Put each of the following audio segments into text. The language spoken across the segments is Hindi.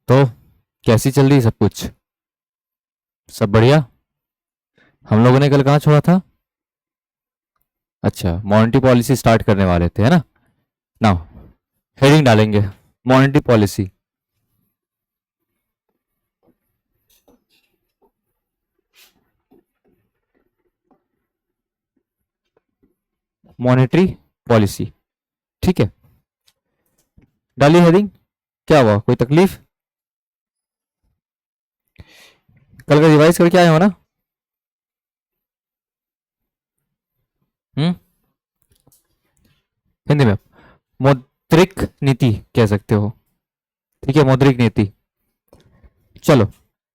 तो कैसी चल रही है सब कुछ? सब बढ़िया। हम लोगों ने कल कहाँ छोड़ा था? अच्छा, मॉनेटरी पॉलिसी स्टार्ट करने वाले थे, है ना? नाउ हेडिंग डालेंगे, मॉनेटरी पॉलिसी। मॉनेटरी पॉलिसी, ठीक है। डालिए हेडिंग। क्या हुआ, कोई तकलीफ? कल का रिवाइज करके आए हो ना? हम्म। हिंदी में मौद्रिक नीति कह सकते हो, ठीक है, मौद्रिक नीति। चलो,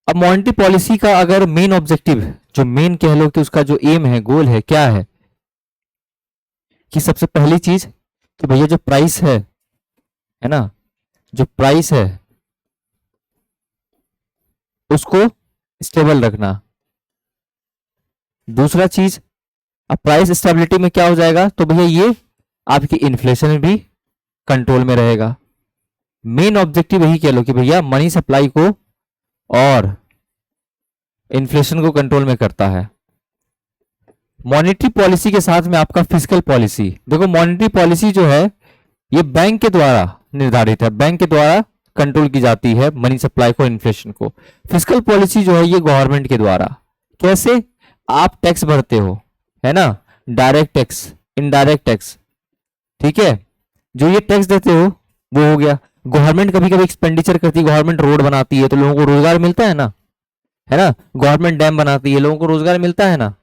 अब मॉनेटरी पॉलिसी का अगर मेन ऑब्जेक्टिव, जो मेन कह लो कि उसका जो एम है, गोल है, क्या है? कि सबसे पहली चीज कि भैया जो प्राइस है ना, जो प्राइस है उसको स्टेबल रखना। दूसरा चीज, अब प्राइस स्टेबिलिटी में क्या हो जाएगा, तो भैया ये आपकी इन्फ्लेशन भी कंट्रोल में रहेगा। मेन ऑब्जेक्टिव यही कह लो कि भैया मनी सप्लाई को और इन्फ्लेशन को कंट्रोल में करता है। मॉनेटरी पॉलिसी के साथ में आपका फिजिकल पॉलिसी, देखो मॉनेटरी पॉलिसी जो है ये बैंक के द्वारा निर्धारित है, बैंक के द्वारा कंट्रोल की जाती है मनी सप्लाई को, इन्फ्लेशन को। फिजिकल पॉलिसी जो है ये गवर्नमेंट के द्वारा। कैसे? आप टैक्स भरते हो, है ना, डायरेक्ट टैक्स, इनडायरेक्ट टैक्स, ठीक है। जो ये टैक्स देते हो वो हो गया। गवर्नमेंट कभी कभी एक्सपेंडिचर करती है, गवर्नमेंट रोड बनाती है तो लोगों को रोजगार मिलता है ना, है ना। गवर्नमेंट डैम बनाती है, लोगों को रोजगार मिलता है ना,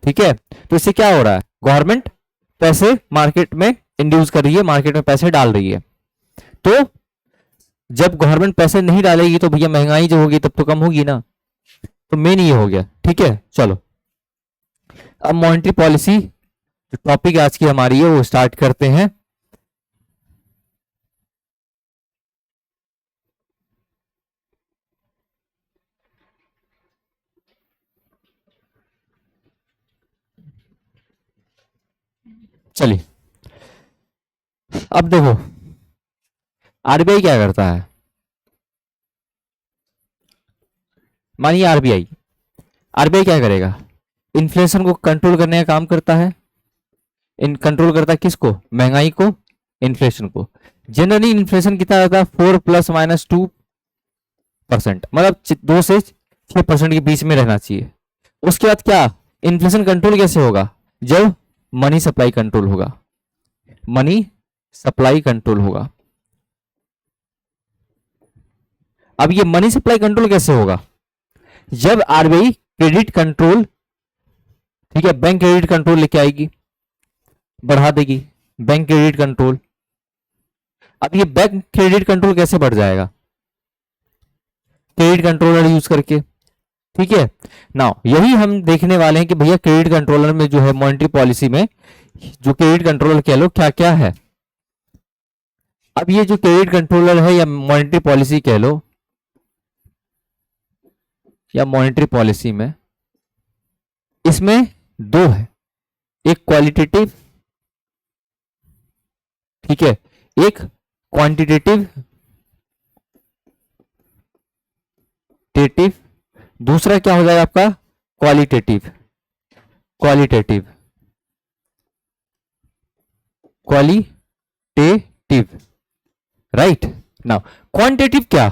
ठीक है। तो इससे क्या हो रहा है, गवर्नमेंट पैसे मार्केट में इंड्यूस कर रही है, मार्केट में पैसे डाल रही है। तो जब गवर्नमेंट पैसे नहीं डालेगी तो भैया महंगाई जो होगी तब तो कम होगी ना। तो मेन ये हो गया, ठीक है। चलो, अब मॉनेटरी पॉलिसी जो टॉपिक आज की हमारी है वो स्टार्ट करते हैं। चलिए, अब देखो आरबीआई क्या करता है। मानिए आरबीआई, आरबीआई क्या करेगा, इन्फ्लेशन को कंट्रोल करने का काम करता है। इन कंट्रोल करता है किसको, महंगाई को, इन्फ्लेशन को। जनरली इन्फ्लेशन कितना रहता है, 4 ± 2%, मतलब 2 से 6% के बीच में रहना चाहिए। उसके बाद क्या, इन्फ्लेशन कंट्रोल कैसे होगा, जब मनी सप्लाई कंट्रोल होगा, मनी सप्लाई कंट्रोल होगा। अब ये मनी सप्लाई कंट्रोल कैसे होगा, जब आरबीआई क्रेडिट कंट्रोल, ठीक है, बैंक क्रेडिट कंट्रोल लेके आएगी, बढ़ा देगी बैंक क्रेडिट कंट्रोल। अब ये बैंक क्रेडिट कंट्रोल कैसे बढ़ जाएगा, क्रेडिट कंट्रोलर यूज करके, ठीक है। नाउ यही हम देखने वाले हैं कि भैया क्रेडिट कंट्रोलर में जो है मॉनेटरी पॉलिसी में जो क्रेडिट कंट्रोलर कह लो क्या क्या है। अब ये जो क्रेडिट कंट्रोलर है या मॉनेटरी पॉलिसी कह लो, या मॉनेटरी पॉलिसी में इसमें दो है, एक क्वालिटेटिव, ठीक है, एक क्वांटिटेटिव, टेटिव, दूसरा क्या हो जाएगा आपका qualitative, qualitative, qualitative, right. Now quantitative क्या,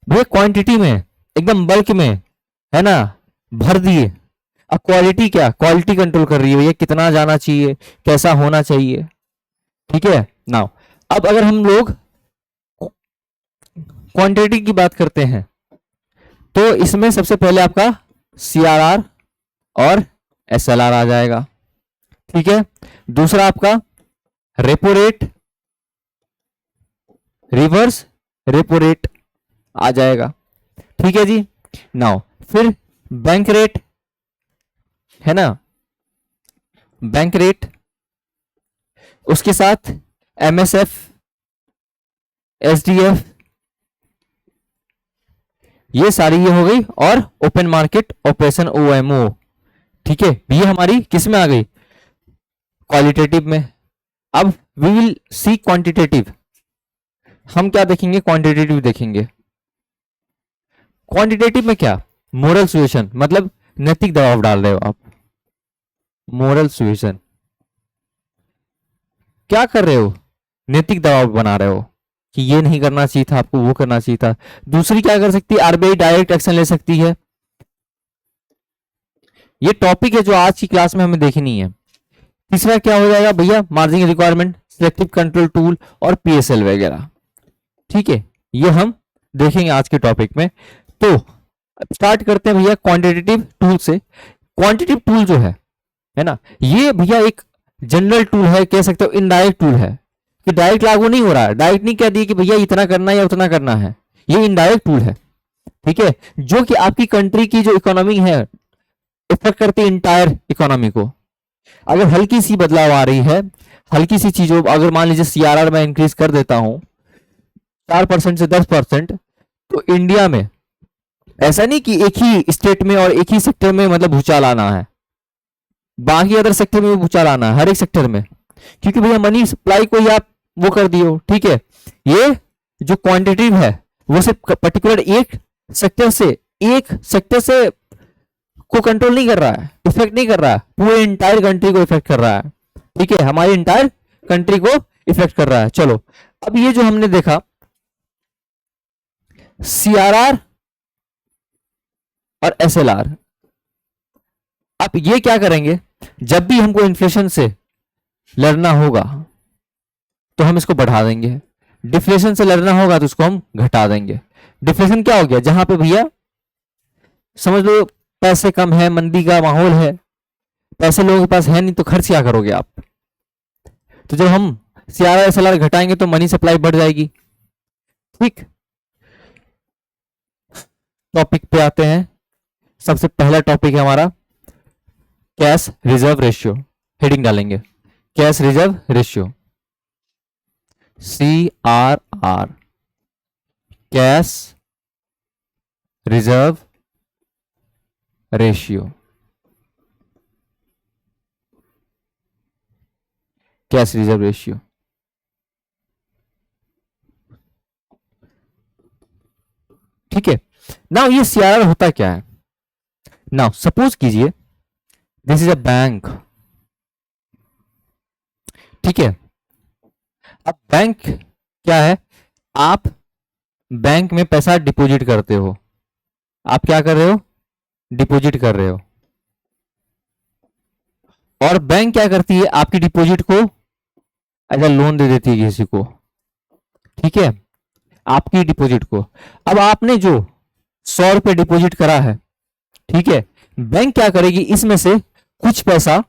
भैया क्वांटिटी में एकदम बल्क में, है ना, भर दिए। अब क्वालिटी क्या, क्वालिटी कंट्रोल कर रही है भैया, कितना जाना चाहिए, कैसा होना चाहिए, ठीक है। नाउ अब अगर हम लोग क्वांटिटी की बात करते हैं तो इसमें सबसे पहले आपका सीआरआर और एसएलआर आ जाएगा, ठीक है। दूसरा आपका repo rate, reverse repo rate आ जाएगा, ठीक है जी। नाउ फिर बैंक रेट, है ना, बैंक रेट, उसके साथ एमएसएफ, एसडीएफ, ये सारी ये हो गई, और ओपन मार्केट ऑपरेशन ओएमओ, ठीक है। ये हमारी किस में आ गई, क्वालिटेटिव में। अब वी विल सी क्वांटिटेटिव, हम क्या देखेंगे, क्वांटिटेटिव देखेंगे। क्वांटिटेटिव में क्या, मोरल सुएशन, मतलब नैतिक दबाव डाल रहे हो आप। मोरल सुएशन क्या कर रहे हो, नैतिक दबाव बना रहे हो कि ये नहीं करना चाहिए था आपको, वो करना चाहिए था। दूसरी क्या कर सकती है, आरबीआई डायरेक्ट एक्शन ले सकती है। ये टॉपिक है जो आज की क्लास में हमें देखनी है। तीसरा क्या हो जाएगा भैया, margin requirement, selective control tool और पीएसएल वगैरह। ठीक है, ये हम देखेंगे आज के टॉपिक में। तो स्टार्ट करते हैं भैया क्वांटिटेटिव टूल से। क्वांटिटेटिव टूल जो है ना, ये भैया एक जनरल टूल है, कह सकते हो इनडायरेक्ट टूल है, कि डायरेक्ट लागू नहीं हो रहा है, डायरेक्ट नहीं कह दिए कि भैया इतना करना है या उतना करना है, ये इनडायरेक्ट टूल है। ठीक है, जो कि आपकी कंट्री की जो इकोनॉमी है इफेक्ट करती है इंटायर इकोनॉमी को। अगर हल्की सी बदलाव आ रही है, हल्की सी चीजों, अगर मान लीजिए सीआरआर में इंक्रीज कर देता हूं 4% से 10%, तो इंडिया में ऐसा नहीं कि एक ही स्टेट में और एक ही सेक्टर में मतलब भूचाल आना है, बाकी अदर सेक्टर में भी भूचाल आना है, हर एक सेक्टर में, क्योंकि भैया मनी सप्लाई को ही आप वो कर दियो। ठीक है, ये जो क्वांटिटेटिव है वो सिर्फ पर्टिकुलर एक सेक्टर से को कंट्रोल नहीं कर रहा है, इफेक्ट नहीं कर रहा है, पूरे इंटायर कंट्री को इफेक्ट कर रहा है। ठीक है, हमारी इंटायर कंट्री को इफेक्ट कर रहा है। चलो, अब ये जो हमने देखा सीआरआर और एसएलआर, अब ये क्या करेंगे, जब भी हमको इन्फ्लेशन से लड़ना होगा तो हम इसको बढ़ा देंगे, डिफ्लेशन से लड़ना होगा तो उसको हम घटा देंगे। डिफ्लेशन क्या हो गया, जहां पे भैया समझ लो पैसे कम है, मंदी का माहौल है, पैसे लोगों के पास है नहीं, तो खर्च क्या करोगे आप। तो जब हम सीआरआर एसएलआर घटाएंगे तो मनी सप्लाई बढ़ जाएगी। ठीक, टॉपिक पे आते हैं। सबसे पहला टॉपिक है हमारा कैश रिजर्व रेशियो। हेडिंग डालेंगे cash reserve ratio, CRR, cash reserve ratio, cash reserve ratio. ठीक है, नाउ ये सीआरआर होता क्या है। नाउ सपोज कीजिए दिस इज अ बैंक। ठीक है, अब बैंक क्या है, आप बैंक में पैसा डिपॉजिट करते हो, आप क्या कर रहे हो, डिपॉजिट कर रहे हो, और बैंक क्या करती है, आपकी डिपॉजिट को एज अ लोन दे देती है किसी को। ठीक है, आपकी डिपॉजिट को, अब आपने जो 100 रुपए डिपॉजिट करा है, ठीक है, बैंक क्या करेगी, इसमें से कुछ पैसा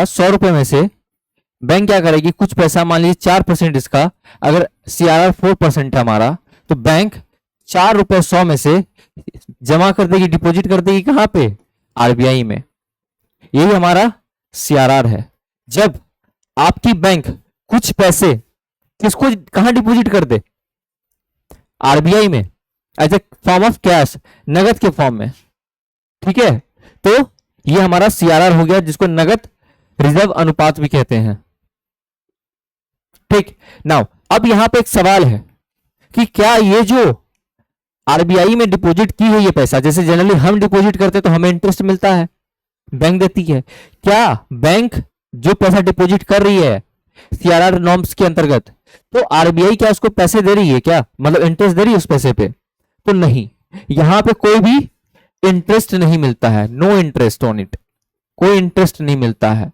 100 रुपए में से बैंक क्या करेगी, कुछ पैसा मान लीजिए 4% इसका, अगर सीआरआर 4% है हमारा, तो बैंक 4 रुपए 100 में से जमा कर देगी, डिपॉजिट कर देगी कहां पे, आरबीआई में। यही हमारा सीआरआर है। जब आपकी बैंक कुछ पैसे किसको कहां डिपॉजिट कर दे, आरबीआई में, as a form of cash, नगद के फॉर्म में। ठीक है, तो ये हमारा सीआरआर हो गया, जिसको नगद रिजर्व अनुपात भी कहते हैं। ठीक, नाउ अब यहां पे एक सवाल है कि क्या ये जो आरबीआई में डिपॉजिट की है ये पैसा, जैसे जनरली हम डिपॉजिट करते तो हमें इंटरेस्ट मिलता है, बैंक देती है, क्या बैंक जो पैसा डिपॉजिट कर रही है सीआरआर नॉर्म्स के अंतर्गत, तो आरबीआई क्या उसको पैसे दे रही है, क्या मतलब इंटरेस्ट दे रही है उस पैसे पे, तो नहीं, यहां पे कोई भी इंटरेस्ट नहीं मिलता है, नो इंटरेस्ट ऑन इट, कोई इंटरेस्ट नहीं मिलता है,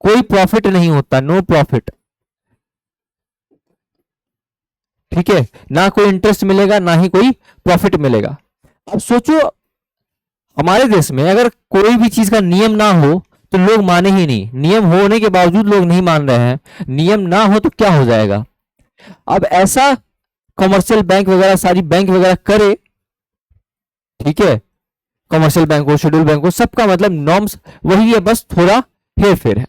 कोई प्रॉफिट नहीं होता, नो प्रॉफिट। ठीक है, ना कोई इंटरेस्ट मिलेगा ना ही कोई प्रॉफिट मिलेगा। अब सोचो हमारे देश में अगर कोई भी चीज का नियम ना हो तो लोग माने ही नहीं, नियम होने के बावजूद लोग नहीं मान रहे हैं, नियम ना हो तो क्या हो जाएगा। अब ऐसा कमर्शियल बैंक वगैरह, सारी बैंक वगैरह करे, ठीक है, कमर्शियल बैंक हो, शेड्यूल बैंक हो, सबका मतलब नॉर्म्स वही है, बस थोड़ा हेर फेर है।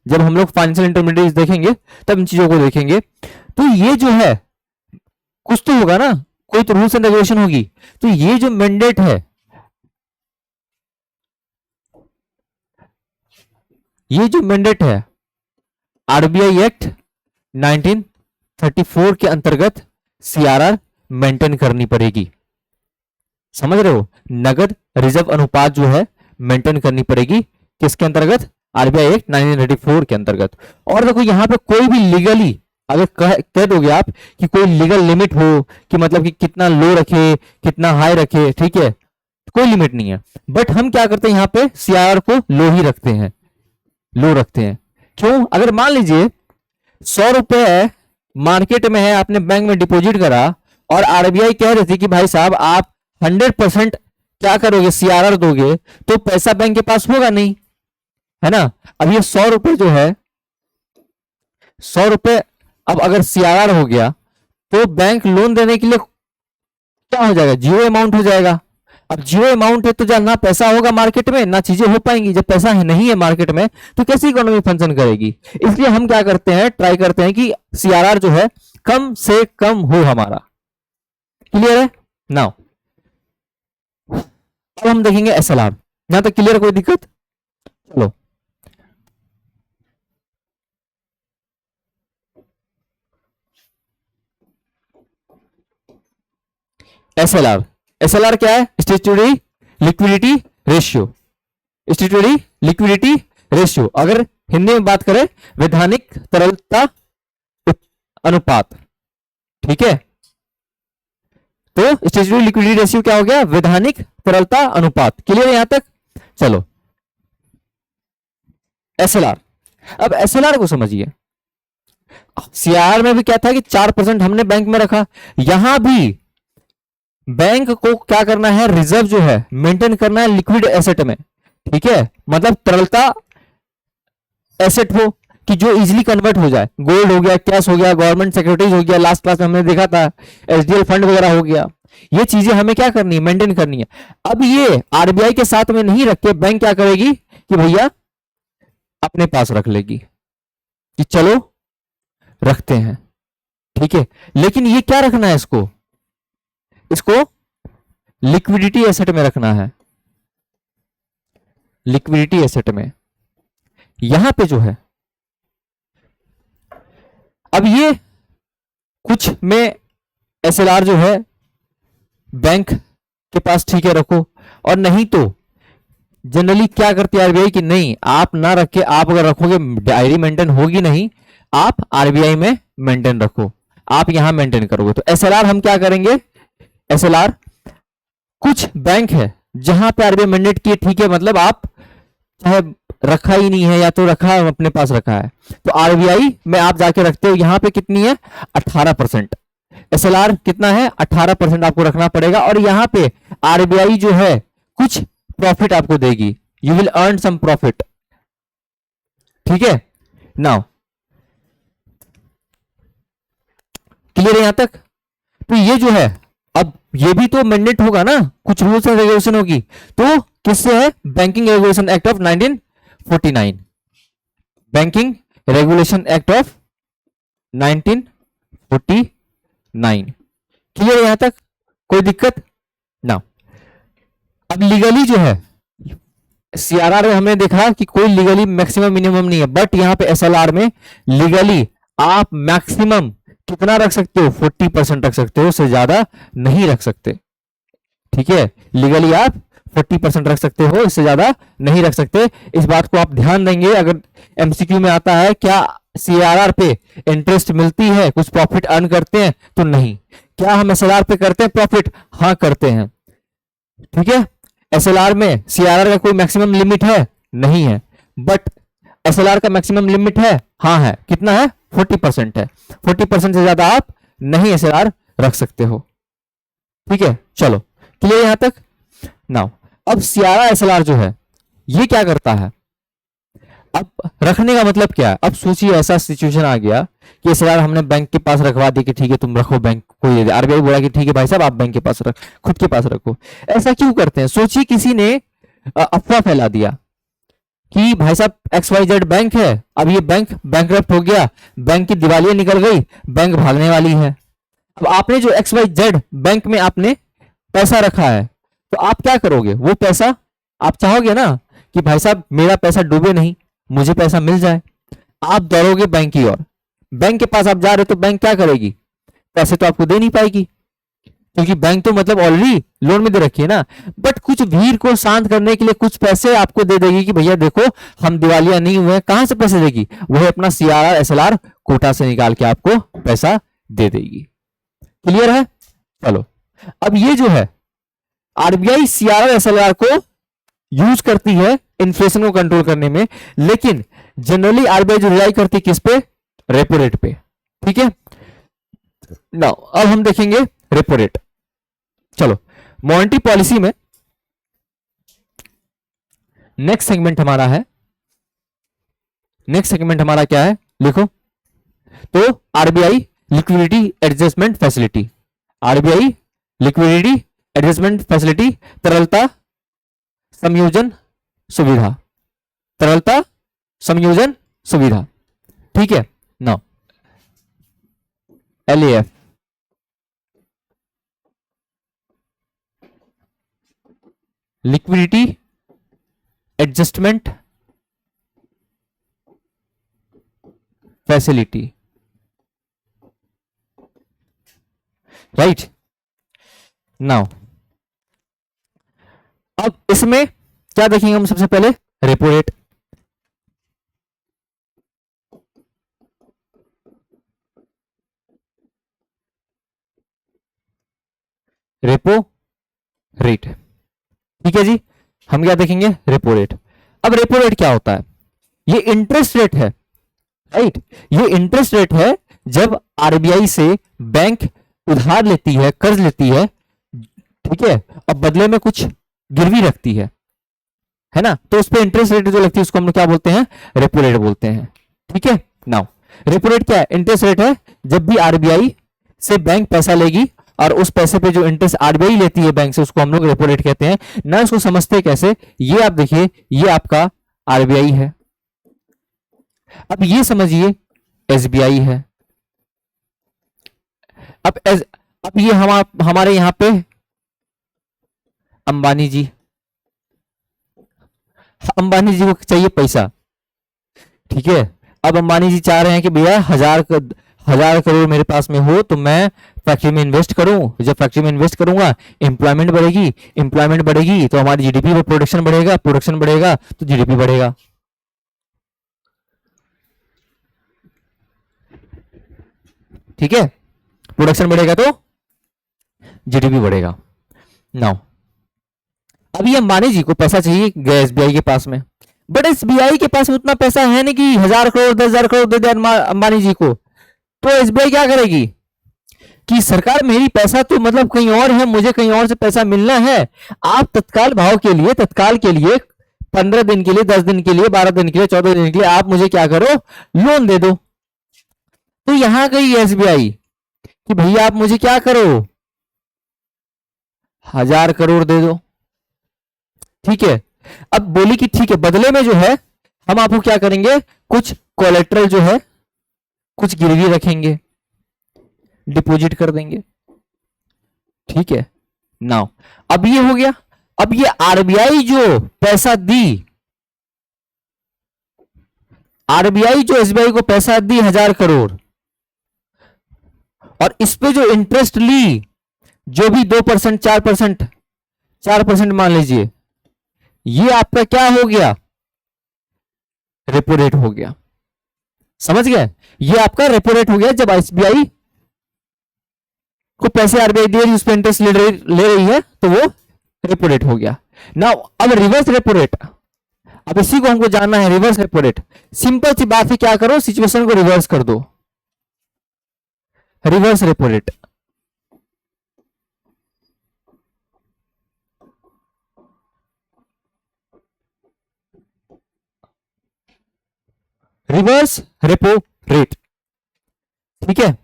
जब हम लोग फाइनेंशियल इंटरमीडिएट देखेंगे तब इन चीजों को देखेंगे। तो ये जो है कुछ तो होगा ना, कोई तो रूल्स एंड रेगुलेशन होगी। तो ये जो मैंडेट है, ये जो मैंडेट है आरबीआई एक्ट 19 34 के अंतर्गत सीआरआर मेंटेन करनी पड़ेगी। समझ रहे हो, नगद रिजर्व अनुपात जो है मेंटेन करनी पड़ेगी किसके अंतर्गत, आरबीआई एक्ट 1934 के अंतर्गत। और देखो यहां पे कोई भी लीगली अगर कह दोगे आप कि कोई लीगल लिमिट हो कि मतलब कि कितना लो रखे कितना हाई रखे, ठीक है, कोई लिमिट नहीं है। बट हम क्या करते हैं यहाँ पे सीआरआर को लो ही रखते हैं, लो रखते हैं। क्यों, अगर मान लीजिए 100 रुपए मार्केट में है, आपने बैंक में डिपॉजिट करा और आरबीआई कह रही थी कि भाई साहब आप 100% क्या करोगे, सीआरआर दोगे, तो पैसा बैंक के पास होगा नहीं, है ना। अब ये 100 रुपए जो है, 100 रुपए अब अगर सीआरआर हो गया तो बैंक लोन देने के लिए क्या हो जाएगा, जीरो अमाउंट हो जाएगा। अब जीरो अमाउंट है तो जब ना पैसा होगा मार्केट में ना चीजें हो पाएंगी, जब पैसा है नहीं है मार्केट में तो कैसी इकोनॉमी फंक्शन करेगी। इसलिए हम क्या करते हैं, ट्राई करते हैं कि सीआरआर जो है कम से कम हो हमारा। क्लियर है नाउ। अब हम देखेंगे एसएलआर, यहां तक क्लियर, कोई दिक्कत, चलो। एसएलआर, एसएलआर क्या है, statutory liquidity ratio, statutory liquidity ratio, अगर हिंदी में बात करें वैधानिक तरलता अनुपात, ठीक है। तो स्टैट्यूटरी लिक्विडिटी रेशियो क्या हो गया, वैधानिक तरलता अनुपात। क्लियर है यहां तक, चलो। एसएलआर, अब एसएलआर को समझिए, सीआर में भी क्या था कि 4% हमने बैंक में रखा, यहां भी बैंक को क्या करना है, रिजर्व जो है मेंटेन करना है लिक्विड एसेट में, ठीक है, मतलब तरलता एसेट हो कि जो इजीली कन्वर्ट हो जाए, गोल्ड हो गया, कैश हो गया, गवर्नमेंट सिक्योरिटीज हो गया, लास्ट क्लास में हमने देखा था एसडीएल फंड वगैरह हो गया, ये चीजें हमें क्या करनी है, मेंटेन करनी है। अब ये आरबीआई के साथ में नहीं रख के बैंक क्या करेगी कि भैया अपने पास रख लेगी कि चलो रखते हैं, ठीक है। लेकिन ये क्या रखना है, इसको इसको लिक्विडिटी एसेट में रखना है, लिक्विडिटी एसेट में। यहां पे जो है अब ये कुछ में एसएलआर जो है बैंक के पास ठीक है रखो, और नहीं तो जनरली क्या करती है आरबीआई कि नहीं आप ना रख के, आप अगर रखोगे डायरी मेंटेन होगी नहीं, आप आरबीआई में मेंटेन रखो, आप यहां मेंटेन करोगे। तो एसएलआर हम क्या करेंगे, एसएलआर कुछ बैंक है जहां पे आरबीआई मैंडेट किए, ठीक है, मतलब आप चाहे रखा ही नहीं है या तो रखा अपने पास रखा है, तो आरबीआई में आप जाके रखते हो, यहां पे कितनी है 18%, एसएलआर कितना है 18% आपको रखना पड़ेगा। और यहां पे आरबीआई जो है कुछ प्रॉफिट आपको देगी, you will earn some profit, ठीक है। नाउ क्लियर है यहां तक। तो ये जो है अब ये भी तो मैंडेट होगा ना, कुछ रूल्स एंड रेगुलेशन होगी, तो किससे है, banking regulation act of 1949, banking regulation act of 1949। Clear है यहां तक, कोई दिक्कत ना। अब लीगली जो है सीआरआर में हमने देखा कि कोई लीगली मैक्सिमम मिनिमम नहीं है, बट यहां पे एसएलआर में लीगली आप मैक्सिमम कितना रख सकते हो, 40% रख सकते हो, उससे ज्यादा नहीं रख सकते, ठीक है। लीगली आप 40% रख सकते हो, इससे ज्यादा नहीं रख सकते। इस बात को आप ध्यान देंगे, अगर एमसीक्यू में आता है क्या सीआरआर पे इंटरेस्ट मिलती है, कुछ प्रॉफिट अर्न करते हैं, तो नहीं। क्या हम एसएलआर पे करते हैं प्रॉफिट, हाँ करते हैं, ठीक है। एसएलआर में सीआरआर का कोई मैक्सिमम लिमिट है, नहीं है, बट एसएलआर का मैक्सिमम लिमिट है, हाँ है, कितना है 40% है, 40% से ज्यादा आप नहीं एसएलआर रख सकते हो, ठीक है। चलो क्लियर यहां तक। नाउ अब सीआरआर एसएलआर जो है ये क्या करता है, अब रखने का मतलब क्या है। अब सोचिए ऐसा सिचुएशन आ गया कि एसएलआर हमने बैंक के पास रखवा दी कि ठीक है तुम रखो, बैंक कोई दे दे, आरबीआई बोला कि ठीक है भाई साहब आप बैंक के पास रख, खुद के पास रखो। ऐसा क्यों करते हैं, सोचिए किसी ने अफवाह फैला दिया कि भाई साहब XYZ बैंक है, अब ये बैंक बैंकरप्ट हो गया, बैंक की दिवालियां निकल गई, बैंक भागने वाली है। अब आपने जो XYZ बैंक में आपने पैसा रखा है, तो आप क्या करोगे, वो पैसा आप चाहोगे ना कि भाई साहब मेरा पैसा डूबे नहीं, मुझे पैसा मिल जाए, आप दौड़ोगे बैंक की ओर, बैंक के पास आप जा रहे हो तो बैंक क्या करेगी, पैसे तो आपको दे नहीं पाएगी, क्योंकि बैंक तो मतलब ऑलरेडी लोन में दे रखी है ना। बट कुछ भीड़ को शांत करने के लिए कुछ पैसे आपको दे देगी कि भैया देखो हम दिवालिया नहीं हुए। कहां से पैसे देगी, वह अपना CRR SLR कोटा से निकाल के आपको पैसा दे देगी। क्लियर है। चलो अब ये जो है आरबीआई CRR SLR को यूज करती है इन्फ्लेशन को कंट्रोल करने में, लेकिन जनरली आरबीआई जो रिलाई करती है किस पे, रेपो रेट पे। ठीक है नाउ अब हम देखेंगे रेपो रेट। चलो मॉनेटरी पॉलिसी में नेक्स्ट सेगमेंट हमारा है, नेक्स्ट सेगमेंट हमारा क्या है लिखो, तो RBI liquidity adjustment facility. RBI liquidity adjustment facility, तरलता समायोजन सुविधा, तरलता समायोजन सुविधा। ठीक है now LAF liquidity adjustment facility, right. Now अब इसमें क्या देखेंगे हम सबसे पहले, रेपो रेट। रेपो रेट ठीक है जी, हम क्या देखेंगे, रेपो रेट। अब रेपो रेट क्या होता है, ये इंटरेस्ट रेट है, राइट। ये इंटरेस्ट रेट है जब आरबीआई से बैंक उधार लेती है, कर्ज लेती है, ठीक है, और बदले में कुछ गिरवी रखती है ना, तो उस पर इंटरेस्ट रेट जो लगती है उसको हम लोग क्या बोलते हैं, रेपो रेट बोलते हैं। ठीक है नाउ रेपो रेट क्या है, इंटरेस्ट रेट है जब भी आरबीआई से बैंक पैसा लेगी और उस पैसे पे जो इंटरेस्ट आरबीआई लेती है बैंक से उसको हम लोग रेपो रेट कहते हैं ना। उसको समझते कैसे, ये आप देखिए ये आपका आरबीआई है, अब ये समझिए एसबीआई है, अब ये हमारे यहां पे अंबानी जी, अंबानी जी को चाहिए पैसा, ठीक है। अब अंबानी जी चाह रहे हैं कि भैया 1000 करोड़ मेरे पास में हो तो मैं फैक्ट्री में इन्वेस्ट करूं, जब फैक्ट्री में इन्वेस्ट करूंगा एम्प्लॉयमेंट बढ़ेगी, एम्प्लॉयमेंट बढ़ेगी तो हमारी जीडीपी में प्रोडक्शन बढ़ेगा, प्रोडक्शन बढ़ेगा तो जीडीपी बढ़ेगा। ठीक है, प्रोडक्शन बढ़ेगा तो जीडीपी बढ़ेगा। नाउ अब ये अंबानी जी को पैसा चाहिए गया एसबीआई के पास में, बट एसबीआई के पास उतना पैसा है नहीं कि 1000 करोड़ 10,000 करोड़ दे दे अंबानी जी को। तो एसबीआई क्या करेगी कि सरकार मेरी पैसा तो मतलब कहीं और है, मुझे कहीं और से पैसा मिलना है, आप तत्काल भाव के लिए, तत्काल के लिए 15 दिन के लिए, 10 दिन के लिए, 12 दिन के लिए, 14 दिन के लिए आप मुझे क्या करो, लोन दे दो। तो यहां गई एसबीआई कि भैया आप मुझे क्या करो, 1000 करोड़ दे दो। ठीक है, अब बोली कि ठीक है, बदले में जो है हम आपको क्या करेंगे, कुछ कोलेट्रल जो है कुछ गिरवी रखेंगे, डिपॉजिट कर देंगे। ठीक है नाउ अब ये हो गया। अब ये आरबीआई जो पैसा दी, आरबीआई जो एसबीआई को पैसा दी 1000 करोड़ और इस पे जो इंटरेस्ट ली, जो भी 2% 4%, 4% मान लीजिए, ये आपका क्या हो गया, रेपो रेट हो गया। समझ गए, ये आपका रेपो रेट हो गया। जब एसबीआई को पैसे आरबीआई दे रही, उस पर इंटरेस्ट ले रही है तो वो रेपो रेट हो गया। नाउ अब रिवर्स रेपो रेट, अब इसी को हमको जानना है, रिवर्स रेपो रेट। सिंपल सी बात है, क्या करो, सिचुएशन को रिवर्स कर दो, reverse repo rate. Reverse repo rate, ठीक है।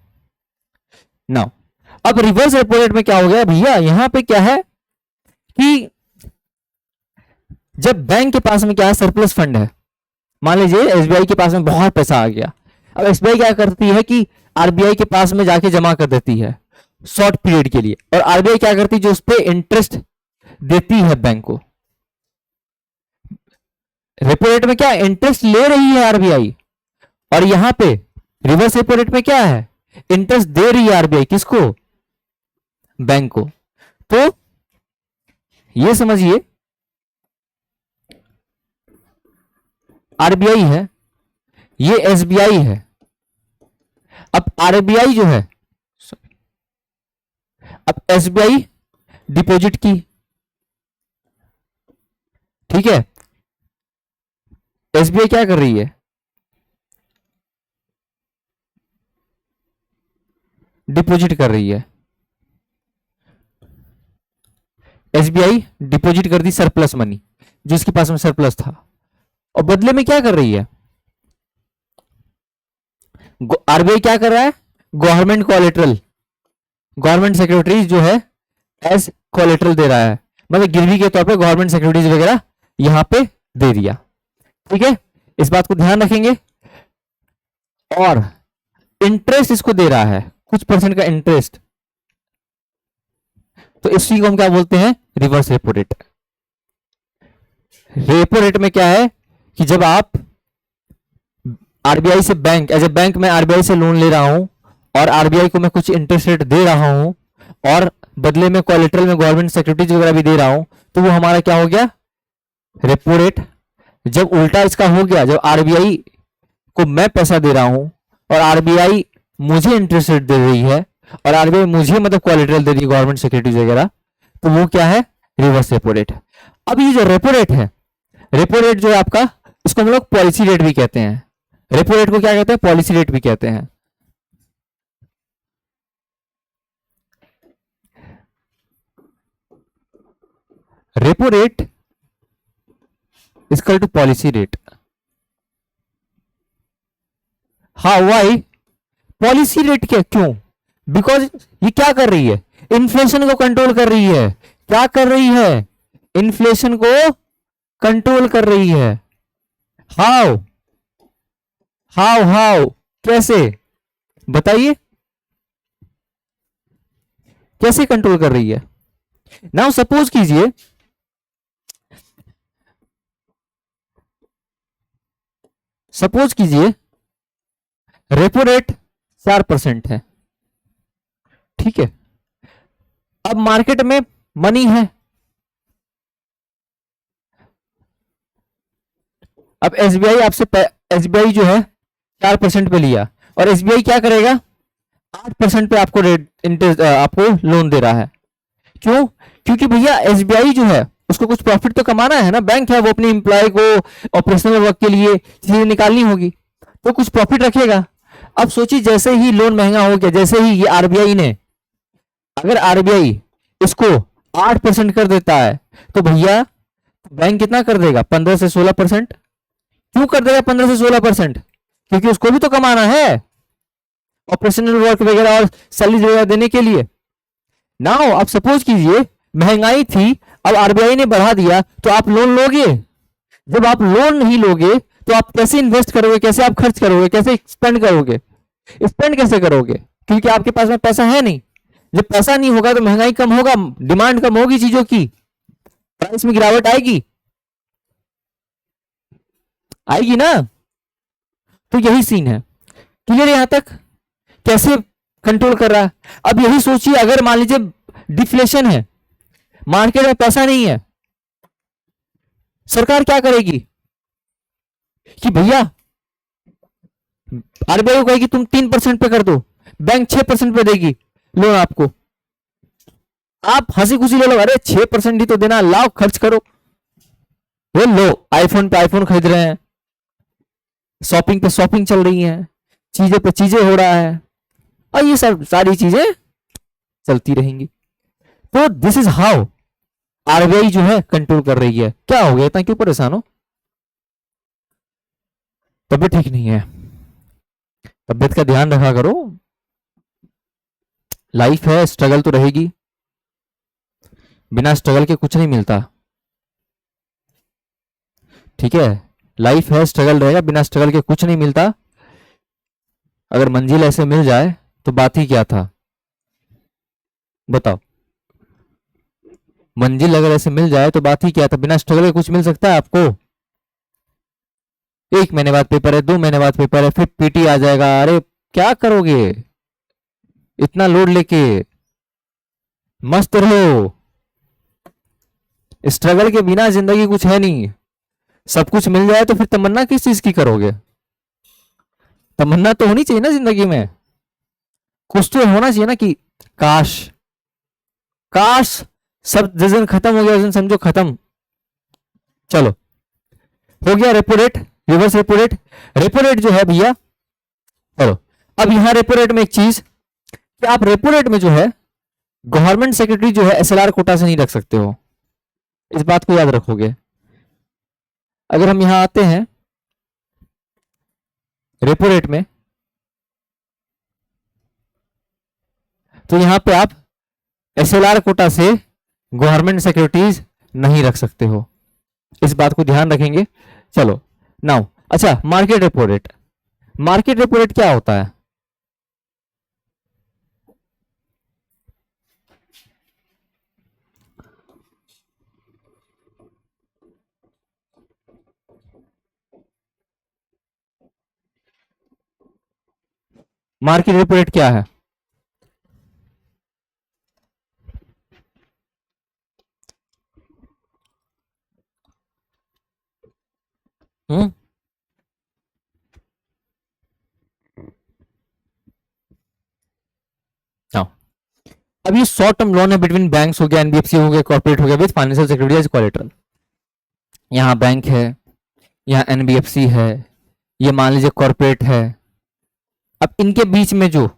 नाउ अब रिवर्स रेपो रेट में क्या हो गया भैया, यहां पे क्या है कि जब बैंक के पास में क्या है, सरप्लस फंड है, मान लीजिए एसबीआई के पास में बहुत पैसा आ गया, अब एसबीआई क्या करती है कि आरबीआई के पास में जाके जमा कर देती है शॉर्ट पीरियड के लिए, और आरबीआई क्या करती है, जो उस पर इंटरेस्ट देती है बैंक को, रेपो रेट में क्या इंटरेस्ट ले रही है आरबीआई, और यहां पे रिवर्स रेपो रेट में क्या है, इंटरेस्ट दे रही है आरबीआई किसको, बैंक को। तो ये समझिए आरबीआई है, ये एसबीआई है। अब आरबीआई जो है, अब एसबीआई डिपॉजिट की, ठीक है, एसबीआई क्या कर रही है, डिपॉजिट कर रही है। एसबीआई डिपॉजिट कर दी सरप्लस मनी, जो इसके पास में सरप्लस था, और बदले में क्या कर रही है, आरबीआई क्या कर रहा है, गवर्नमेंट कोलेटरल, गवर्नमेंट सिक्योरिटीज जो है एज कोलेटरल दे रहा है, मतलब गिरवी के तौर पे गवर्नमेंट सिक्योरिटीज वगैरह यहां पे दे दिया। ठीक है, इस बात को ध्यान रखेंगे। और इंटरेस्ट इसको दे रहा है, कुछ परसेंट का इंटरेस्ट, तो इसी को हम क्या बोलते हैं, reverse repo rate. Repo rate में क्या है कि जब आप आरबीआई से बैंक, एज ए बैंक मैं आरबीआई से लोन ले रहा हूं और आरबीआई को मैं कुछ इंटरेस्ट रेट दे रहा हूं और बदले में कोलेटरल में गवर्नमेंट सिक्योरिटीज वगैरह भी दे रहा हूं, तो वो हमारा क्या हो गया, रेपो रेट। जब उल्टा इसका हो गया, जब आरबीआई को मैं पैसा दे रहा हूं और आरबीआई मुझे इंटरेस्ट रेट दे रही है और आरबीआई मुझे मतलब कोलेटरल दे रही है गवर्नमेंट सिक्योरिटीज वगैरह, तो वो क्या है, रिवर्स रेपो रेट। अब ये जो रेपो रेट है, रेपो रेट जो है आपका, इसको हम लोग पॉलिसी रेट भी कहते हैं। रेपो रेट को क्या कहते हैं, पॉलिसी रेट भी कहते हैं। Repo rate equal to policy rate. हाँ, वाई, पॉलिसी रेट क्या, क्यों, बिकॉज ये क्या कर रही है, इन्फ्लेशन को कंट्रोल कर रही है। क्या कर रही है, इन्फ्लेशन को कंट्रोल कर रही है। हाउ हाउ हाउ, कैसे, बताइए, कैसे कंट्रोल कर रही है। नाउ सपोज कीजिए, सपोज कीजिए रेपो रेट 4% है, ठीक है। अब मार्केट में मनी है, अब एसबीआई आपसे, एसबीआई जो है 4% पे लिया और एसबीआई क्या करेगा, 8% पे आपको रेट इंटरेस्ट, आपको लोन दे रहा है। क्यों, क्योंकि भैया एसबीआई जो है उसको कुछ प्रॉफिट तो कमाना है ना, बैंक है वो अपने एम्प्लॉय को ऑपरेशनल वर्क के लिए चीजें निकालनी होगी, तो कुछ प्रॉफिट रखेगा। अब सोचिए जैसे ही लोन महंगा हो गया, जैसे ही ये आरबीआई ने, अगर आरबीआई इसको 8% कर देता है, तो भैया बैंक कितना कर देगा, 15 से 16%। क्यों कर देगा 15 से 16%, क्योंकि उसको भी तो कमाना है ऑपरेशनल वर्क वगैरह और सैलरी वगैरह देने के लिए। नाउ आप सपोज कीजिए महंगाई थी, अब आरबीआई ने बढ़ा दिया, तो आप लोन लोगे। जब आप लोन नहीं लोगे तो आप कैसे इन्वेस्ट करोगे, कैसे आप खर्च करोगे, कैसे स्पेंड करोगे, स्पेंड कैसे करोगे, क्योंकि आपके पास में पैसा है नहीं। जब पैसा नहीं होगा तो महंगाई कम होगा, डिमांड कम होगी चीजों की, प्राइस में गिरावट आएगी, आएगी ना। तो यही सीन है, क्लियर यहां तक, कैसे कंट्रोल कर रहा है। अब यही सोचिए अगर मान लीजिए डिफ्लेशन है, मार्केट में पैसा नहीं है, सरकार क्या करेगी कि भैया आरबीआई को कहेगी तुम 3% पे कर दो, बैंक 6% पे देगी लोन आपको। आप हंसी खुशी ले लो, अरे 6% ही तो देना, लाओ खर्च करो, ये लो आईफोन पे आईफोन खरीद रहे हैं, शॉपिंग पे शॉपिंग चल रही है, चीजें पे चीजें हो रहा है, और ये सब सारी चीजें चलती रहेंगी। तो दिस इज हाउ आरबीआई जो है कंट्रोल कर रही है। क्या हो गया, इतना क्यों परेशान हो, तबीयत ठीक नहीं है, तबीयत का ध्यान रखा करो, लाइफ है, स्ट्रगल तो रहेगी, बिना स्ट्रगल के कुछ नहीं मिलता, ठीक है, लाइफ है, स्ट्रगल रहेगा, बिना स्ट्रगल के कुछ नहीं मिलता। अगर मंजिल ऐसे मिल जाए तो बात ही क्या था, बताओ, मंजिल अगर ऐसे मिल जाए तो बात ही क्या था, बिना स्ट्रगल के कुछ मिल सकता है आपको, 1 महीने बाद पेपर है, 2 महीने बाद पेपर है, फिर पीटी आ जाएगा। अरे क्या करोगे इतना लोड लेके? मस्त रहो, स्ट्रगल के बिना जिंदगी कुछ है नहीं। सब कुछ मिल जाए तो फिर तमन्ना किस चीज की करोगे? तमन्ना तो होनी चाहिए ना जिंदगी में, कुछ तो होना चाहिए ना कि काश, काश सब जिस दिन खत्म हो गया उस दिन समझो खत्म। चलो हो गया repo rate, reverse repo rate. Repo rate जो है भैया, चलो अब यहां रेपो रेट में एक चीज कि आप रेपो रेट में जो है गवर्नमेंट सेक्रेटरी जो है एसएलआर कोटा से नहीं रख सकते हो, इस बात को याद रखोगे। अगर हम यहां आते हैं रेपो रेट में, तो यहां पे आप एसएलआर कोटा से गवर्नमेंट सिक्योरिटीज नहीं रख सकते हो, इस बात को ध्यान रखेंगे। चलो नाउ, अच्छा market repo rate. Market repo rate क्या होता है? मार्केट रेपो रेट क्या है? हम्म हाँ, अब ये शॉर्ट टर्म लोन है बिटवीन बैंक्स हो गया, एनबीएफसी हो गया, कॉर्पोरेट हो गया, with financial security as collateral. यहाँ बैंक है, यहाँ एनबीएफसी है, ये मान लीजिए कॉर्पोरेट है। अब इनके बीच में जो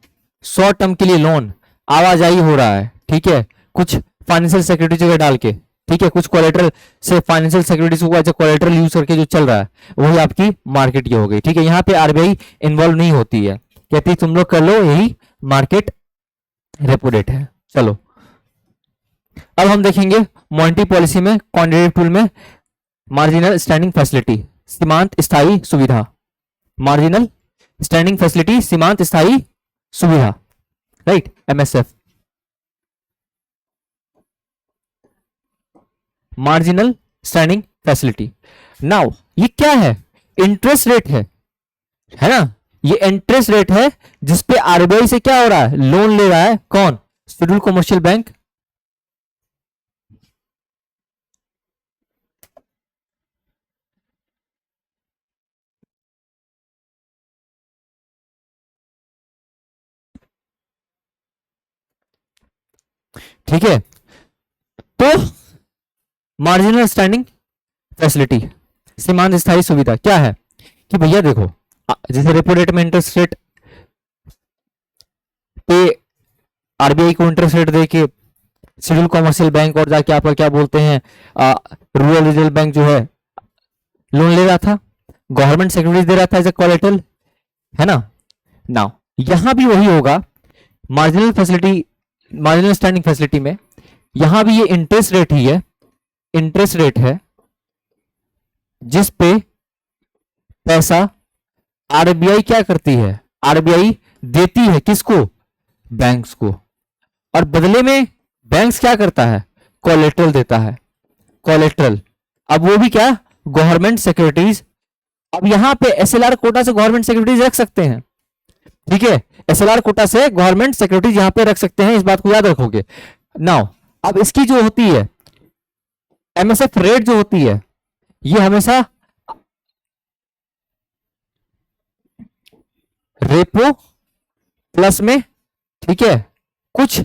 शॉर्ट टर्म के लिए लोन आवाजाही हो रहा है, ठीक है, कुछ फाइनेंशियल सिक्योरिटी जगह डाल के, ठीक है, कुछ कोलेटरल से फाइनेंशियल सिक्योरिटीज को एज ए कोलेटरल यूज करके जो चल रहा है, वही आपकी मार्केट की हो गई। ठीक है, यहाँ पे आरबीआई इन्वॉल्व नहीं होती है, कहती तुम लोग कर लो, यही मार्केट रेपो रेट है। चलो अब हम देखेंगे मॉनेटरी पॉलिसी में, क्वांटिटेटिव टूल में, मार्जिनल स्टैंडिंग फैसिलिटी, सीमांत स्थायी सुविधा। मार्जिनल स्टैंडिंग फैसिलिटी, सीमांत स्थायी सुविधा, right, MSF. Marginal standing facility. Now ये क्या है? इंटरेस्ट रेट है ना, ये इंटरेस्ट रेट है जिसपे आरबीआई से क्या हो रहा है, लोन ले रहा है। कौन? Schedule commercial bank. ठीक है, तो मार्जिनल स्टैंडिंग फैसिलिटी, सीमांत स्थायी सुविधा क्या है कि भैया देखो, जैसे रेपो रेट में इंटरेस्ट रेट पे आरबीआई को इंटरेस्ट रेट देके शेड्यूल कॉमर्शियल बैंक और जाके आपका क्या बोलते हैं रूरल रिजर्व बैंक जो है लोन ले रहा था, गवर्नमेंट सिक्योरिटीज दे रहा था एज ए कोलेटरल, है ना। नाउ यहां भी वही होगा, marginal facility, marginal standing facility में यहां भी ये इंटरेस्ट रेट ही है, इंटरेस्ट रेट है जिस पे पैसा आरबीआई क्या करती है, आरबीआई देती है किसको, बैंक्स को, और बदले में बैंक्स क्या करता है, कोलेटरल देता है, कोलेटरल। अब वो भी क्या, गवर्नमेंट सिक्योरिटीज। अब यहां पे एसएलआर कोटा से गवर्नमेंट सिक्योरिटीज रख सकते हैं, ठीक है, एसएलआर कोटा से गवर्नमेंट सिक्योरिटीज यहां पे रख सकते हैं, इस बात को याद रखोगे। नाउ अब इसकी जो होती है एमएसएफ रेट जो होती है, ये हमेशा रेपो प्लस में, ठीक है, कुछ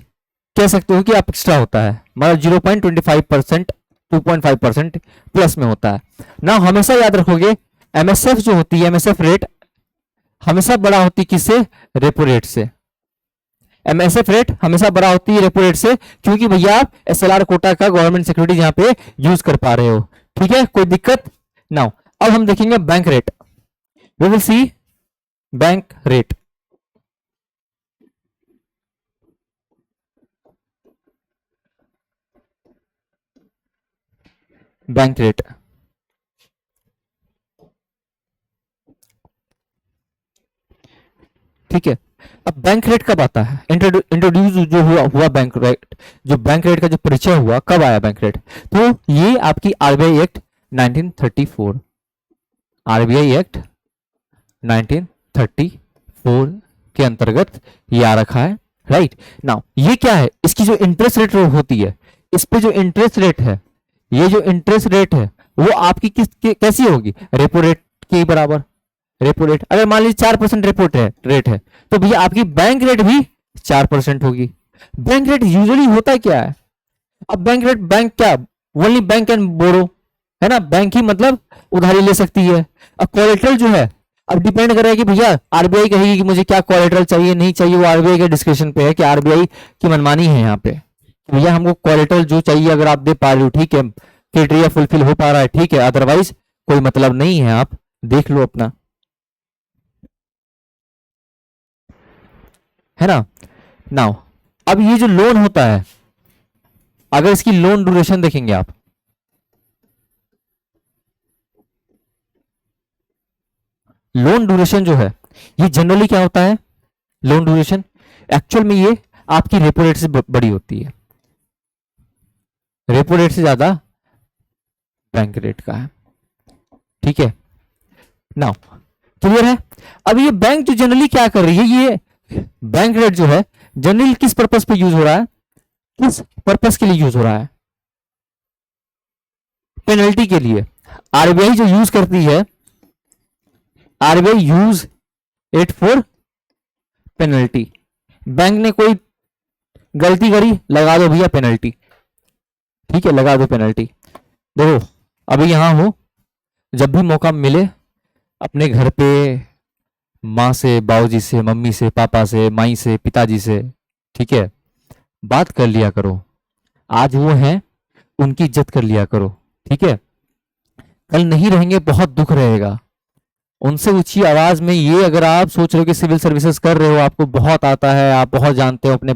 कह सकते हो कि आप एक्स्ट्रा होता है, मतलब 0.25%, 2.5% प्लस में होता है ना। हमेशा याद रखोगे एमएसएफ जो होती है, एमएसएफ रेट हमेशा बड़ा होती है किससे, रेपो रेट से। एमएसएफ रेट हमेशा बड़ा होती है रेपो रेट से, क्योंकि भैया आप एसएलआर कोटा का गवर्नमेंट सिक्योरिटी यहां पे यूज कर पा रहे हो। ठीक है, कोई दिक्कत ना। अब हम देखेंगे bank rate, we will see bank rate. Bank rate, ठीक है। अब बैंक रेट कब आता है, इंट्रोड्यूस जो हुआ बैंक रेट, जो बैंक रेट का जो परिचय हुआ कब आया बैंक रेट, तो ये आपकी आरबीआई एक्ट 1934, आरबीआई एक्ट 1934 के अंतर्गत ये आ रखा है, राइट। नाउ ये क्या है, इसकी जो इंटरेस्ट रेट होती है, इस पे जो इंटरेस्ट रेट है, ये जो इंटरेस्ट रेट है वो आपकी कैसी होगी, रेपो रेट के बराबर। रेपो रेट अगर मान लीजिए 4% रेपो रेट है तो भैया आपकी बैंक रेट भी 4% होगी। बैंक रेट यूजुअली होता क्या है, अब बैंक रेट, बैंक क्या, ओनली बैंक कैन बोरो, है ना, बैंक ही मतलब उधारी ले सकती है। अब कोलेटरल जो है, अब डिपेंड करेगा कि भैया आरबीआई कहेगी कि मुझे क्या कोलेटरल चाहिए नहीं चाहिए, वो आरबीआई के डिस्क्रिप्शन पे है कि आरबीआई की मनमानी है यहाँ पे। भैया हमको कोलेटरल जो चाहिए अगर आप दे पा रहे हो ठीक है, क्राइटेरिया फुलफिल हो पा रहा है ठीक है, अदरवाइज कोई मतलब नहीं है, आप देख लो अपना, है ना। नाउ अब ये जो लोन होता है, अगर इसकी लोन ड्यूरेशन देखेंगे आप, लोन ड्यूरेशन जो है ये जनरली क्या होता है, लोन ड्यूरेशन एक्चुअल में ये आपकी रेपो रेट से बड़ी होती है, रेपो रेट से ज्यादा बैंक रेट का है, ठीक है। नाउ क्लियर है। अब ये बैंक जो जनरली क्या कर रही है, ये बैंक रेट जो है जनरली किस पर्पस पे यूज हो रहा है, किस पर्पस के लिए यूज हो रहा है, पेनल्टी के लिए। आरबीआई जो यूज करती है, RBI use it for penalty. Bank ने कोई गलती करी, लगा दो भैया पेनल्टी, ठीक है, लगा दो पेनल्टी। देखो अभी यहां हो, जब भी मौका मिले अपने घर पे माँ से, बाबूजी से, मम्मी से, पापा से, माई से, पिताजी से, ठीक है, बात कर लिया करो। आज वो हैं, उनकी इज्जत कर लिया करो, ठीक है। कल नहीं रहेंगे, बहुत दुख रहेगा। उनसे ऊंची आवाज में ये अगर आप सोच रहे हो कि सिविल सर्विसेज कर रहे हो, आपको बहुत आता है, आप बहुत जानते हो, अपने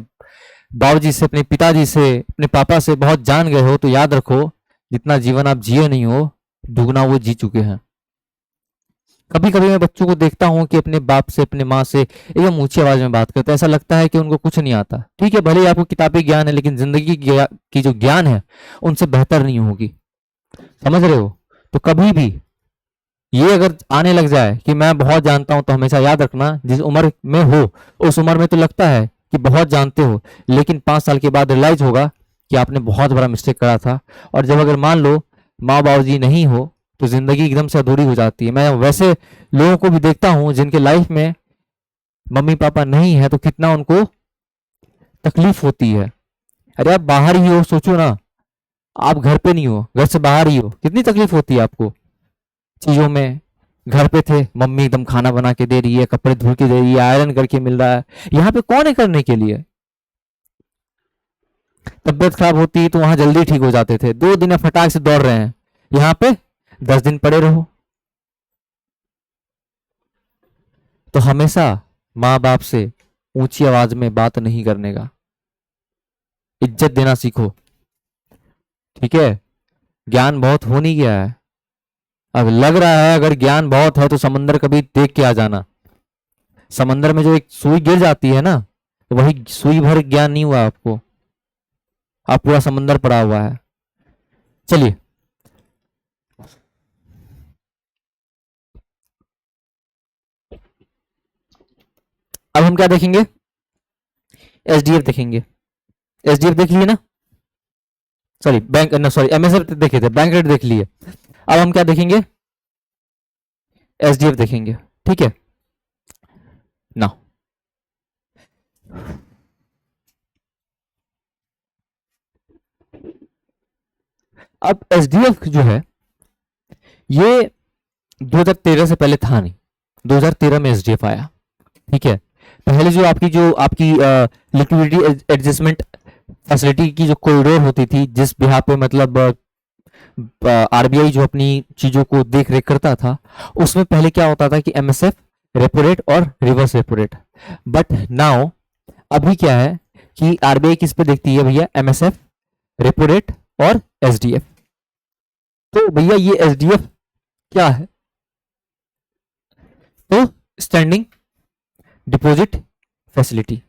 बाबूजी से, अपने पिताजी से, अपने पापा से बहुत जान गए हो, तो याद रखो जितना जीवन आप जिए नहीं हो, दुगना वो जी चुके हैं। कभी कभी मैं बच्चों को देखता हूँ कि अपने बाप से, अपने माँ से एकदम ऊंची आवाज में बात करते हैं, ऐसा लगता है कि उनको कुछ नहीं आता। ठीक है, भले ही आपको किताबी ज्ञान है, लेकिन जिंदगी की जो ज्ञान है उनसे बेहतर नहीं होगी, समझ रहे हो। तो कभी भी ये अगर आने लग जाए कि मैं बहुत जानता हूं, तो हमेशा याद रखना जिस उम्र में हो, उस उम्र में तो लगता है कि बहुत जानते हो, लेकिन 5 साल के बाद रियलाइज होगा कि आपने बहुत बड़ा मिस्टेक करा था। और जब अगर मान लो माँ बाबू जी नहीं हो, तो जिंदगी एकदम से अधूरी हो जाती है। मैं वैसे लोगों को भी देखता हूँ जिनके लाइफ में मम्मी पापा नहीं है, तो कितना उनको तकलीफ होती है। अरे आप बाहर ही हो, सोचो ना, आप घर पे नहीं हो, घर से बाहर ही हो, कितनी तकलीफ होती है आपको चीजों में। घर पे थे, मम्मी एकदम खाना बना के दे रही है, कपड़े धुल के दे रही है, आयरन करके मिल रहा है, यहाँ पे कौन है करने के लिए। तबियत खराब होती तो वहां जल्दी ठीक हो जाते थे, 2 दिन फटाक से दौड़ रहे हैं, यहाँ पे 10 दिन पड़े रहो। तो हमेशा माँ बाप से ऊंची आवाज में बात नहीं करने का, इज्जत देना सीखो, ठीक है। ज्ञान बहुत हो नहीं गया है, अब लग रहा है अगर ज्ञान बहुत है तो समंदर कभी देख के आ जाना। समंदर में जो एक सुई गिर जाती है ना, तो वही सुई भर ज्ञान नहीं हुआ आपको, आप पूरा समंदर पड़ा हुआ है। चलिए अब हम क्या देखेंगे, एसडीएफ देखेंगे। एसडीएफ देख लिए ना, सॉरी बैंक ना, सॉरी एमएसएफ देखे थे, बैंक रेट देख लिए। अब हम क्या देखेंगे, एसडीएफ देखेंगे, ठीक है ना। अब एसडीएफ जो है ये 2013 से पहले था नहीं, 2013 में एसडीएफ आया, ठीक है। पहले जो आपकी लिक्विडिटी एडजस्टमेंट फैसिलिटी की जो कॉरिडोर होती थी, जिस बिहार पे मतलब आरबीआई जो अपनी चीजों को देख रेख करता था, उसमें पहले क्या होता था कि एमएसएफ, रेपो रेट और reverse repo rate. But now अभी क्या है कि आरबीआई किस पे देखती है भैया, एमएसएफ, रेपो रेट और एसडीएफ। तो भैया ये एसडीएफ क्या है, तो standing deposit facility.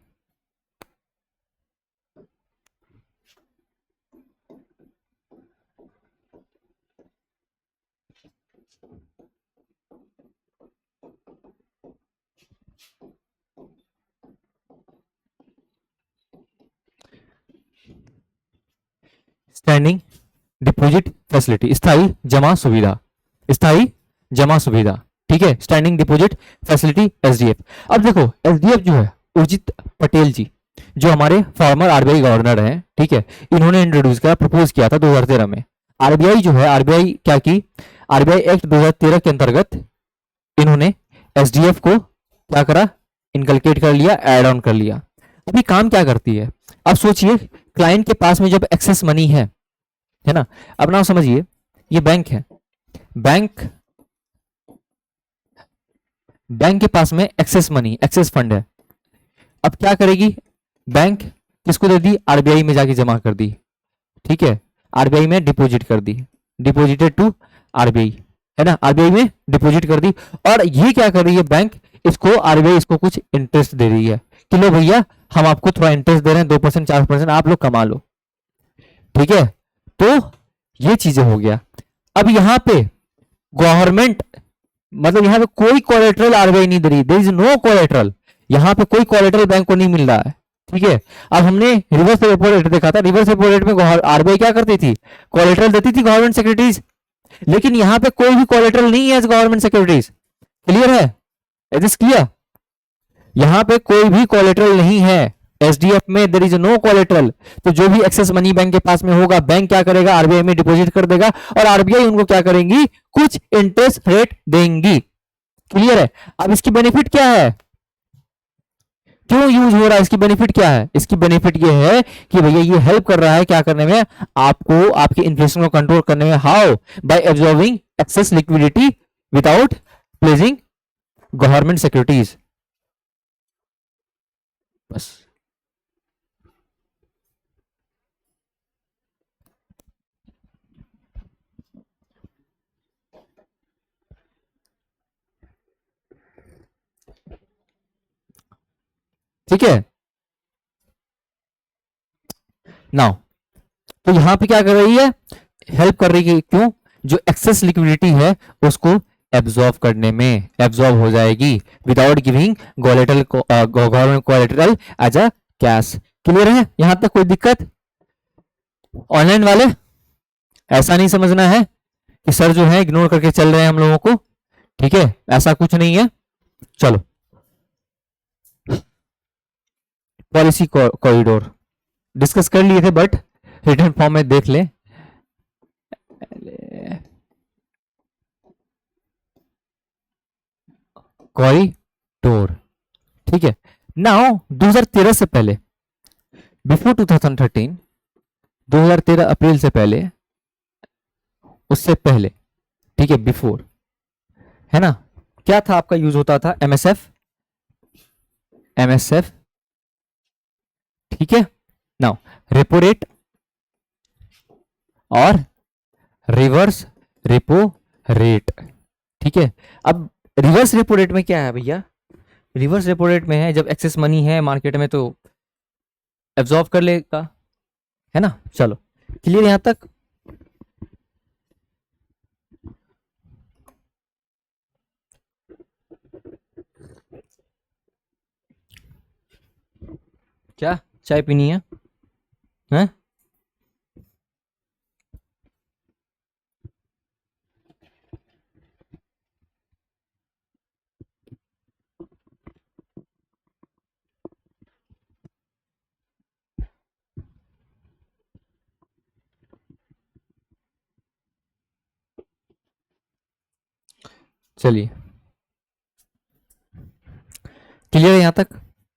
Standing deposit facility, स्थायी जमा सुविधा, स्थायी जमा सुविधा, ठीक है, स्टैंडिंग डिपॉजिट फैसिलिटी एसडीएफ। अब देखो एसडीएफ जो है, उर्जित पटेल जी जो हमारे फॉर्मर आरबीआई गवर्नर हैं, ठीक है, इन्होंने इंट्रोड्यूस किया, प्रपोज किया था 2013 में। आरबीआई जो है, आरबीआई क्या की, आरबीआई एक्ट 2013 के अंतर्गत इन्होंने एसडीएफ को क्या करा, इनकलकेट कर लिया, एड ऑन कर लिया। अभी काम क्या करती है, अब सोचिए क्लाइंट के पास में जब एक्सेस मनी है ना, अब ना समझिए ये बैंक है, बैंक बैंक के पास में एक्सेस मनी, एक्सेस फंड है। अब क्या करेगी बैंक, किसको दे दी, आरबीआई में जाके जमा कर दी, ठीक है, आरबीआई में डिपॉजिट कर दी, डिपॉजिटेड टू आरबीआई, है ना, आरबीआई में डिपॉजिट कर दी। और ये क्या कर रही है बैंक, इसको आरबीआई इसको कुछ इंटरेस्ट दे रही है कि लो भैया हम आपको थोड़ा इंटरेस्ट दे रहे हैं, 2% 4%, आप लोग कमा लो, ठीक है। तो ये चीजें हो गया। अब यहां पे गवर्नमेंट, मतलब यहां पे कोई कोलेटरल आरबीआई नहीं दे रही, देयर इज नो कोलेटरल, यहां पे कोई कोलेटरल बैंक को नहीं मिल रहा है, ठीक है। अब हमने रिवर्स रेपो रेट देखा था, रिवर्स रेपो रेट में आरबीआई क्या करती थी, कोलेटरल देती थी गवर्नमेंट सिक्योरिटीज, लेकिन यहां पे कोई भी कोलेटरल नहीं है गवर्नमेंट सिक्योरिटीज, क्लियर है, इट इज क्लियर, यहां पे कोई भी कोलेटरल नहीं है एसडीएफ में, देयर इज नो कोलेटरल। तो जो भी एक्सेस मनी बैंक के पास में होगा, बैंक क्या करेगा, आरबीआई में डिपॉजिट कर देगा, और आरबीआई उनको क्या करेंगी, कुछ इंटरेस्ट रेट देंगी, क्लियर है। अब इसकी बेनिफिट क्या है, क्यों यूज हो रहा है, इसकी बेनिफिट क्या है, इसकी बेनिफिट ये है कि भैया ये हेल्प कर रहा है क्या करने में, आपको आपके इन्फ्लेशन को कंट्रोल करने में, how, bye absorbing access liquidity without pledging government securities, बस। ठीक है, नाउ तो यहां पे क्या कर रही है, हेल्प कर रही है, क्यों, जो एक्सेस लिक्विडिटी है उसको एब्जॉर्ब करने में, एब्जॉर्ब हो जाएगी without giving government collateral as a cash, clear है, यहां तक कोई दिक्कत। ऑनलाइन वाले ऐसा नहीं समझना है कि सर जो है इग्नोर करके चल रहे हैं हम लोगों को, ठीक है, ऐसा कुछ नहीं है। चलो, पॉलिसी कॉरिडोर डिस्कस कर लिए थे, बट रिटर्न फॉर्म में देख ले, कॉरिडोर, ठीक है। नाउ 2013 से पहले, बिफोर 2013, 2013 अप्रैल से पहले, उससे पहले, ठीक है, बिफोर, है ना, क्या था आपका यूज होता था, एमएसएफ, एमएसएफ, ठीक है। नाउ रेपो रेट और रिवर्स रेपो रेट, ठीक है। अब रिवर्स रेपो रेट में क्या है भैया, रिवर्स रेपो रेट में है जब एक्सेस मनी है मार्केट में तो एब्जॉर्ब कर लेगा, है ना। चलो क्लियर यहां तक, क्या चाय पीनी है, हैं? चलिए क्लियर है यहां तक।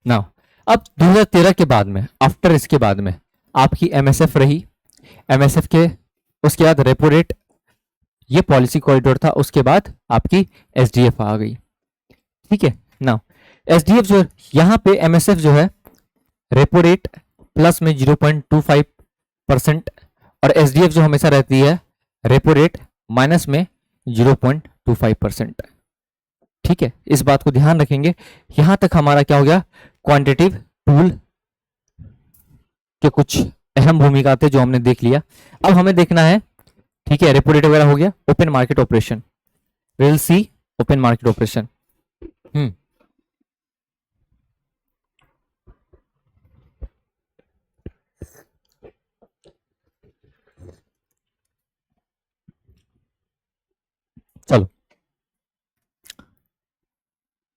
नाउ अब 2013 के बाद में, आफ्टर इसके बाद में आपकी एमएसएफ रही, एमएसएफ के उसके बाद रेपो रेट, ये पॉलिसी कॉरिडोर था, उसके बाद आपकी एसडीएफ आ गई, ठीक है। नाउ एसडीएफ जो यहाँ पे एमएसएफ जो है, रेपो रेट प्लस में 0.25%, और एसडीएफ जो हमेशा रहती है रेपो रेट माइनस में 0.25%, ठीक है, इस बात को ध्यान रखेंगे। यहां तक हमारा क्या हो गया, क्वांटिटेटिव टूल के कुछ अहम भूमिका थे जो हमने देख लिया। अब हमें देखना है, ठीक है, रेपो रेट वगैरह हो गया, open market operation, will see open market operation.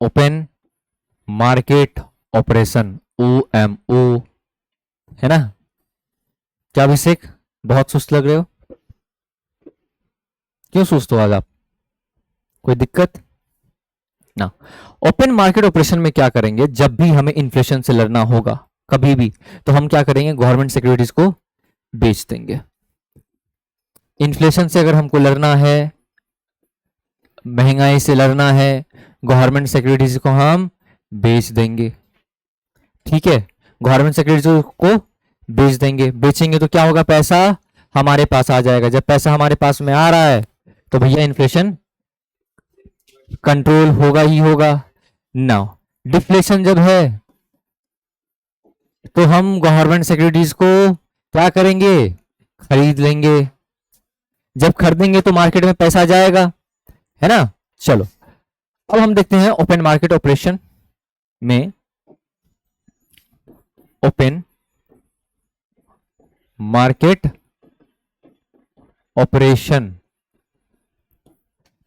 Open market operation, OMO, है ना। क्या अभिषेक, बहुत सुस्त लग रहे हो, क्यों सुस्त हो आज आप, कोई दिक्कत ना। ओपन मार्केट ऑपरेशन में क्या करेंगे, जब भी हमें इन्फ्लेशन से लड़ना होगा कभी भी, तो हम क्या करेंगे, गवर्नमेंट सिक्योरिटीज को बेच देंगे। इन्फ्लेशन से अगर हमको लड़ना है, महंगाई से लड़ना है, गवर्नमेंट सिक्योरिटीज को हम बेच देंगे। ठीक है, गवर्नमेंट सिक्योरिटीज को बेच देंगे। बेचेंगे तो क्या होगा, पैसा हमारे पास आ जाएगा। जब पैसा हमारे पास में आ रहा है तो भैया इन्फ्लेशन कंट्रोल होगा ही होगा। नाउ डिफ्लेशन जब है तो हम गवर्नमेंट सिक्योरिटीज को क्या करेंगे, खरीद लेंगे। जब खरीदेंगे तो मार्केट में पैसा जाएगा, है ना। चलो अब हम देखते हैं ओपन मार्केट ऑपरेशन में, ओपन मार्केट ऑपरेशन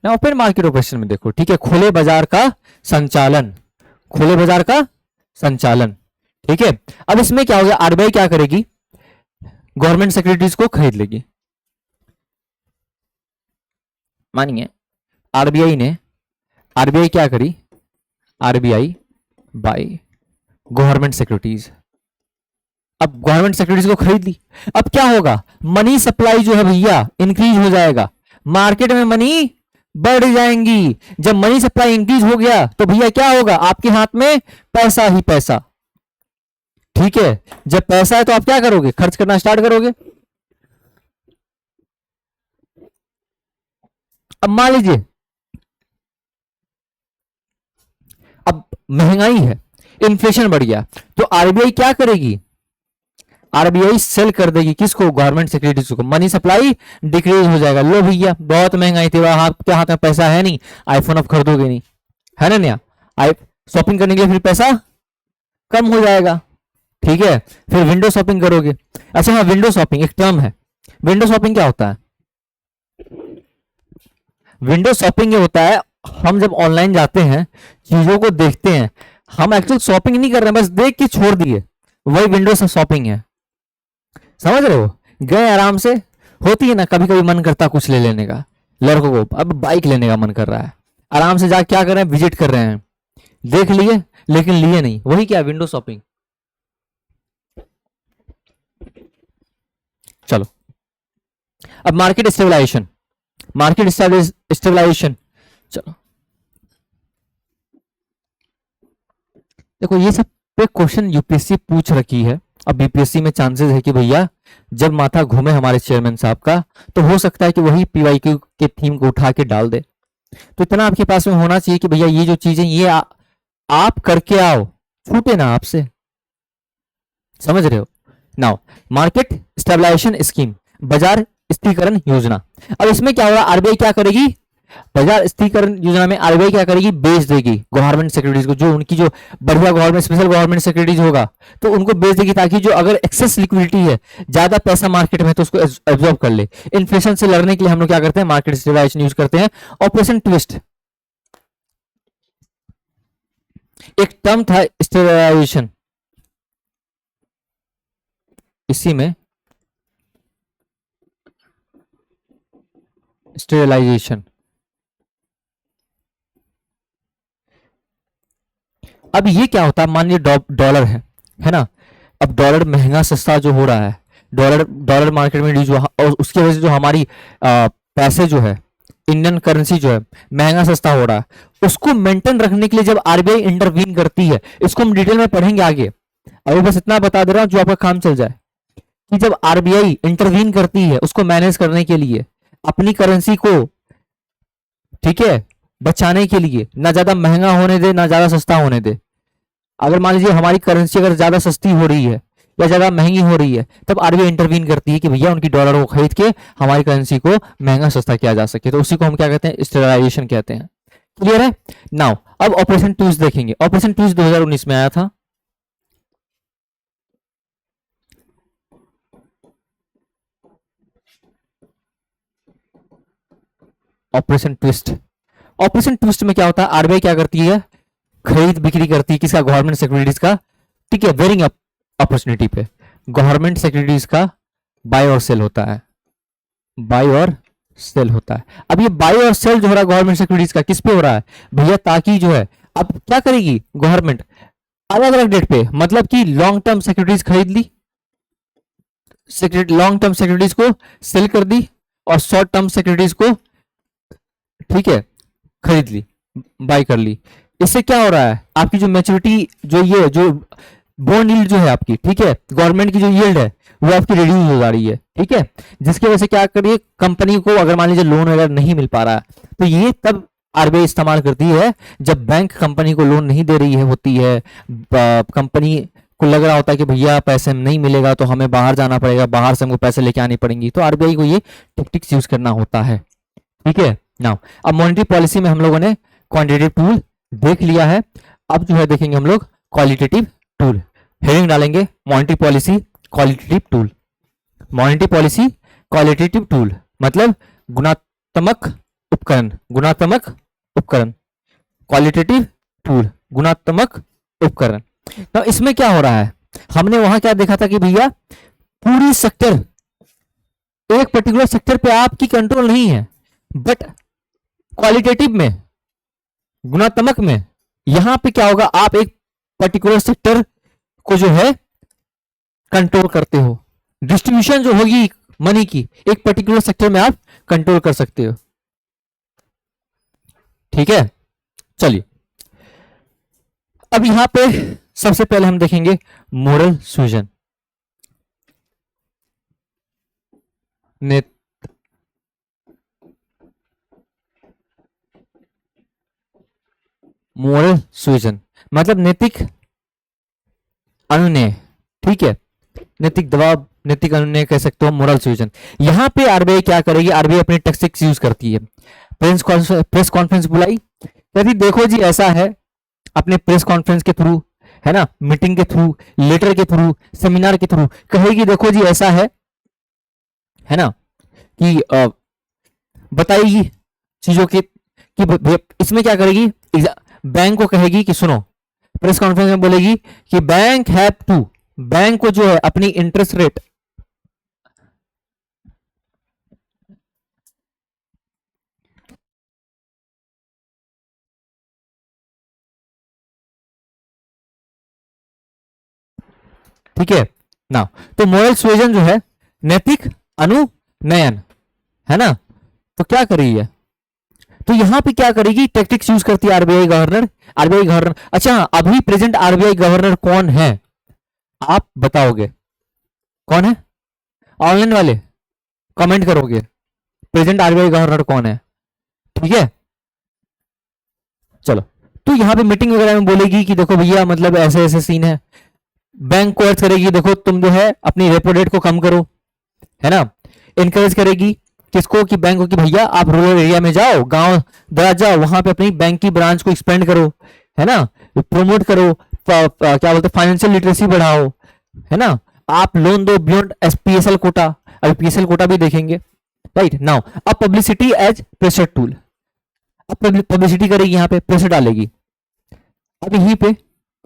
ना, ओपन मार्केट ऑपरेशन में देखो, ठीक है, खुले बाजार का संचालन, खुले बाजार का संचालन, ठीक है। अब इसमें क्या हो गया, आरबीआई क्या करेगी, गवर्नमेंट सिक्योरिटीज को खरीद लेगी। मानिए आरबीआई क्या करी, आरबीआई बाय गवर्नमेंट सिक्योरिटीज। अब गवर्नमेंट सिक्योरिटीज को खरीद ली, अब क्या होगा, मनी सप्लाई जो है भैया इंक्रीज हो जाएगा, मार्केट में मनी बढ़ जाएंगी। जब मनी सप्लाई इंक्रीज हो गया तो भैया क्या होगा, आपके हाथ में पैसा ही पैसा। ठीक है, जब पैसा है तो आप क्या करोगे, खर्च करना स्टार्ट करोगे। अब मान लीजिए अब महंगाई है, इन्फ्लेशन बढ़ गया, तो आरबीआई क्या करेगी, आरबीआई सेल कर देगी किसको, गवर्नमेंट सिक्योरिटीज को। मनी सप्लाई डिक्रीज हो जाएगा। लो भैया बहुत महंगाई थी, आपके हाथ में पैसा है नहीं, आईफोन अब खरीदोगे नहीं, है ना नया, आई शॉपिंग करने के लिए फिर पैसा कम हो जाएगा। ठीक है, फिर विंडो शॉपिंग करोगे। अच्छा हाँ, विंडो शॉपिंग एक टर्म है। विंडो शॉपिंग क्या होता है, विंडो शॉपिंग ये होता है, हम जब ऑनलाइन जाते हैं चीजों को देखते हैं, हम एक्चुअल शॉपिंग नहीं कर रहे हैं, बस देख के छोड़ दिए, वही विंडो शॉपिंग है। समझ रहे हो, गए आराम से। होती है ना कभी कभी मन करता कुछ ले लेने का, लड़कों को अब बाइक लेने का मन कर रहा है, आराम से जा क्या कर रहे हैं, विजिट कर रहे हैं, देख लिए लेकिन लिए नहीं, वही क्या विंडो शॉपिंग। चलो अब मार्केट स्टेबलाइजेशन, मार्केट स्टेबलाइजेशन। चलो देखो ये सब पे क्वेश्चन यूपीएससी पूछ रखी है। अब बीपीएससी में चांसेस है कि भैया जब माथा घूमे हमारे चेयरमैन साहब का, तो हो सकता है कि वही पीवाईक्यू के थीम को उठा के डाल दे। तो इतना आपके पास में होना चाहिए कि भैया ये जो चीजें ये आप करके आओ, छूटे ना आपसे। समझ रहे हो। नाउ मार्केट स्टेबलाइजेशन स्कीम, बाजार स्थिरीकरण योजना। अब इसमें क्या होगा, आरबीआई क्या करेगी, बाजार स्थिरीकरण योजना में आरबीआई क्या करेगी, बेच देगी गवर्नमेंट सिक्योरिटीज को, जो उनकी जो बढ़िया गवर्नमेंट स्पेशल गवर्नमेंट सिक्योरिटीज होगा तो उनको बेच देगी, ताकि जो अगर एक्सेस लिक्विडिटी है, ज्यादा पैसा मार्केट में है, तो उसको एब्जॉर्ब कर ले। इन्फ्लेशन से लड़ने के लिए हम लोग क्या करते हैं, मार्केट स्टेबलाइजेशन यूज करते हैं। ऑपरेशन ट्विस्ट एक टर्म था, स्टेबलाइजेशन, इसी में स्टेबलाइजेशन। अब ये क्या होता है, मान लीजिए डॉलर है ना। अब डॉलर महंगा सस्ता जो हो रहा है, डॉलर डॉलर मार्केट में जो, और उसकी वजह से जो हमारी पैसे जो है, इंडियन करेंसी जो है महंगा सस्ता हो रहा है, उसको मेंटेन रखने के लिए जब आरबीआई इंटरवीन करती है, इसको हम डिटेल में पढ़ेंगे आगे। अभी बस इतना बता दे रहा हूं जो आपका काम चल जाए, कि जब आरबीआई इंटरवीन करती है उसको मैनेज करने के लिए, अपनी करेंसी को, ठीक है, बचाने के लिए, ना ज्यादा महंगा होने दे ना ज्यादा सस्ता होने दे। अगर मान लीजिए हमारी करेंसी अगर ज्यादा सस्ती हो रही है या ज्यादा महंगी हो रही है, तब आरबीआई इंटरवीन करती है कि भैया उनकी डॉलर को खरीद के हमारी करेंसी को महंगा सस्ता किया जा सके। तो उसी को हम क्या कहते हैं, स्टेबलाइजेशन कहते हैं। क्लियर है। नाउ अब ऑपरेशन ट्विस्ट देखेंगे। ऑपरेशन ट्विस्ट 2019 में आया था। ऑपरेशन ट्विस्ट, ऑपरेशन ट्विस्ट में क्या होता है, आरबीआई क्या करती है, खरीद बिक्री करती है किसका, गवर्नमेंट सिक्योरिटीज का, ठीक है, वेरिंग अपॉर्चुनिटी पे गवर्नमेंट सिक्योरिटीज का बाय और सेल होता है, बाय और सेल होता है। अब ये बाय और सेल जो हो रहा है गवर्नमेंट सिक्योरिटीज का किस पे हो रहा है भैया, ताकि जो है अब क्या करेगी गवर्नमेंट अलग अलग डेट पे, मतलब कि लॉन्ग टर्म सिक्योरिटीज खरीद ली, लॉन्ग टर्म सिक्योरिटीज को सेल कर दी, और शॉर्ट टर्म सिक्योरिटीज को, ठीक है, खरीद ली, बाय कर ली। इससे क्या हो रहा है, आपकी जो मैच्योरिटी जो ये जो बॉन्ड यील्ड जो है आपकी, ठीक है, गवर्नमेंट की जो यील्ड है वो आपकी रिड्यूस हो जा रही है, ठीक है, जिसकी वजह से क्या करिए कंपनी को अगर मान लीजिए लोन वगैरह नहीं मिल पा रहा है, तो ये तब आरबीआई इस्तेमाल करती है जब बैंक कंपनी को लोन नहीं दे रही है होती है, कंपनी को लग रहा होता है कि भैया पैसे नहीं मिलेगा तो हमें बाहर जाना पड़ेगा, बाहर से हमको पैसे लेके आनी पड़ेंगी, तो आरबीआई को ये टेक्टिक्स यूज करना होता है, ठीक है। नाउ अब मॉनेटरी पॉलिसी में हम लोगों ने क्वांटिटेटिव टूल देख लिया है, अब जो है देखेंगे हम लोग क्वालिटेटिव टूल। हेडिंग डालेंगे monetary policy qualitative tool, monetary policy qualitative tool मतलब गुणात्मक उपकरण, गुणात्मक उपकरण, क्वालिटेटिव टूल गुणात्मक उपकरण। तो इसमें क्या हो रहा है, हमने वहां क्या देखा था कि भैया पूरी सेक्टर, एक पर्टिकुलर सेक्टर पे आपकी कंट्रोल नहीं है, बट क्वालिटेटिव में, गुणात्मक में यहां पे क्या होगा, आप एक पर्टिकुलर सेक्टर को जो है कंट्रोल करते हो, डिस्ट्रीब्यूशन जो होगी मनी की एक पर्टिकुलर सेक्टर में आप कंट्रोल कर सकते हो, ठीक है। चलिए अब यहां पे सबसे पहले हम देखेंगे मोरल सुजन, मोरल सुजन मतलब नैतिक अनुनय, ठीक है, नैतिक दबाव, नैतिक अनुनय कह सकते हो, मोरल सुजन। यहां पे आरबीआई क्या करेगी, आरबीआई अपनी टैक्टिक्स यूज करती है, प्रेस कॉन्फ्रेंस बुलाई, कहती देखो जी ऐसा है, अपने प्रेस कॉन्फ्रेंस के थ्रू, है ना, मीटिंग के थ्रू, लेटर के थ्रू, सेमिनार के थ्रू कहेगी देखो जी ऐसा है ना, कि बताएगी चीजों की, कि इसमें क्या करेगी, बैंक को कहेगी कि सुनो, प्रेस कॉन्फ्रेंस में बोलेगी कि बैंक हैव टू, बैंक को जो है अपनी इंटरेस्ट रेट, ठीक है ना, तो मोरल सुएजन जो है नैतिक अनुनयन, है ना, तो क्या करेगी है, तो यहां पे क्या करेगी, टैक्टिक्स यूज करती है आरबीआई गवर्नर, आरबीआई गवर्नर। अच्छा अभी प्रेजेंट आरबीआई गवर्नर कौन है, आप बताओगे कौन है, ऑनलाइन वाले कमेंट करोगे, प्रेजेंट आरबीआई गवर्नर कौन है, ठीक है। चलो तो यहां पे मीटिंग वगैरह में बोलेगी कि देखो भैया मतलब ऐसे ऐसे सीन है, बैंक को अर्ज करेगी देखो तुम जो है अपनी रेपो रेट को कम करो, है ना, इनकरेज करेगी किसको, कि बैंक को, कि भैया आप रूरल एरिया में जाओ, गांव दराज जाओ, वहां पे अपनी बैंक की ब्रांच को एक्सपेंड करो, है ना, प्रमोट करो, क्या बोलते फाइनेंशियल लिटरेसी बढ़ाओ, है ना, आप लोन दो बियॉन्ड एसपीएसएल कोटा, अभी पीएसएल कोटा भी देखेंगे, राइट। नाउ अब पब्लिसिटी एज प्रेशर टूल, अब पब्लिसिटी करेगी, यहाँ पे प्रेशर डालेगी, अब यहीं पे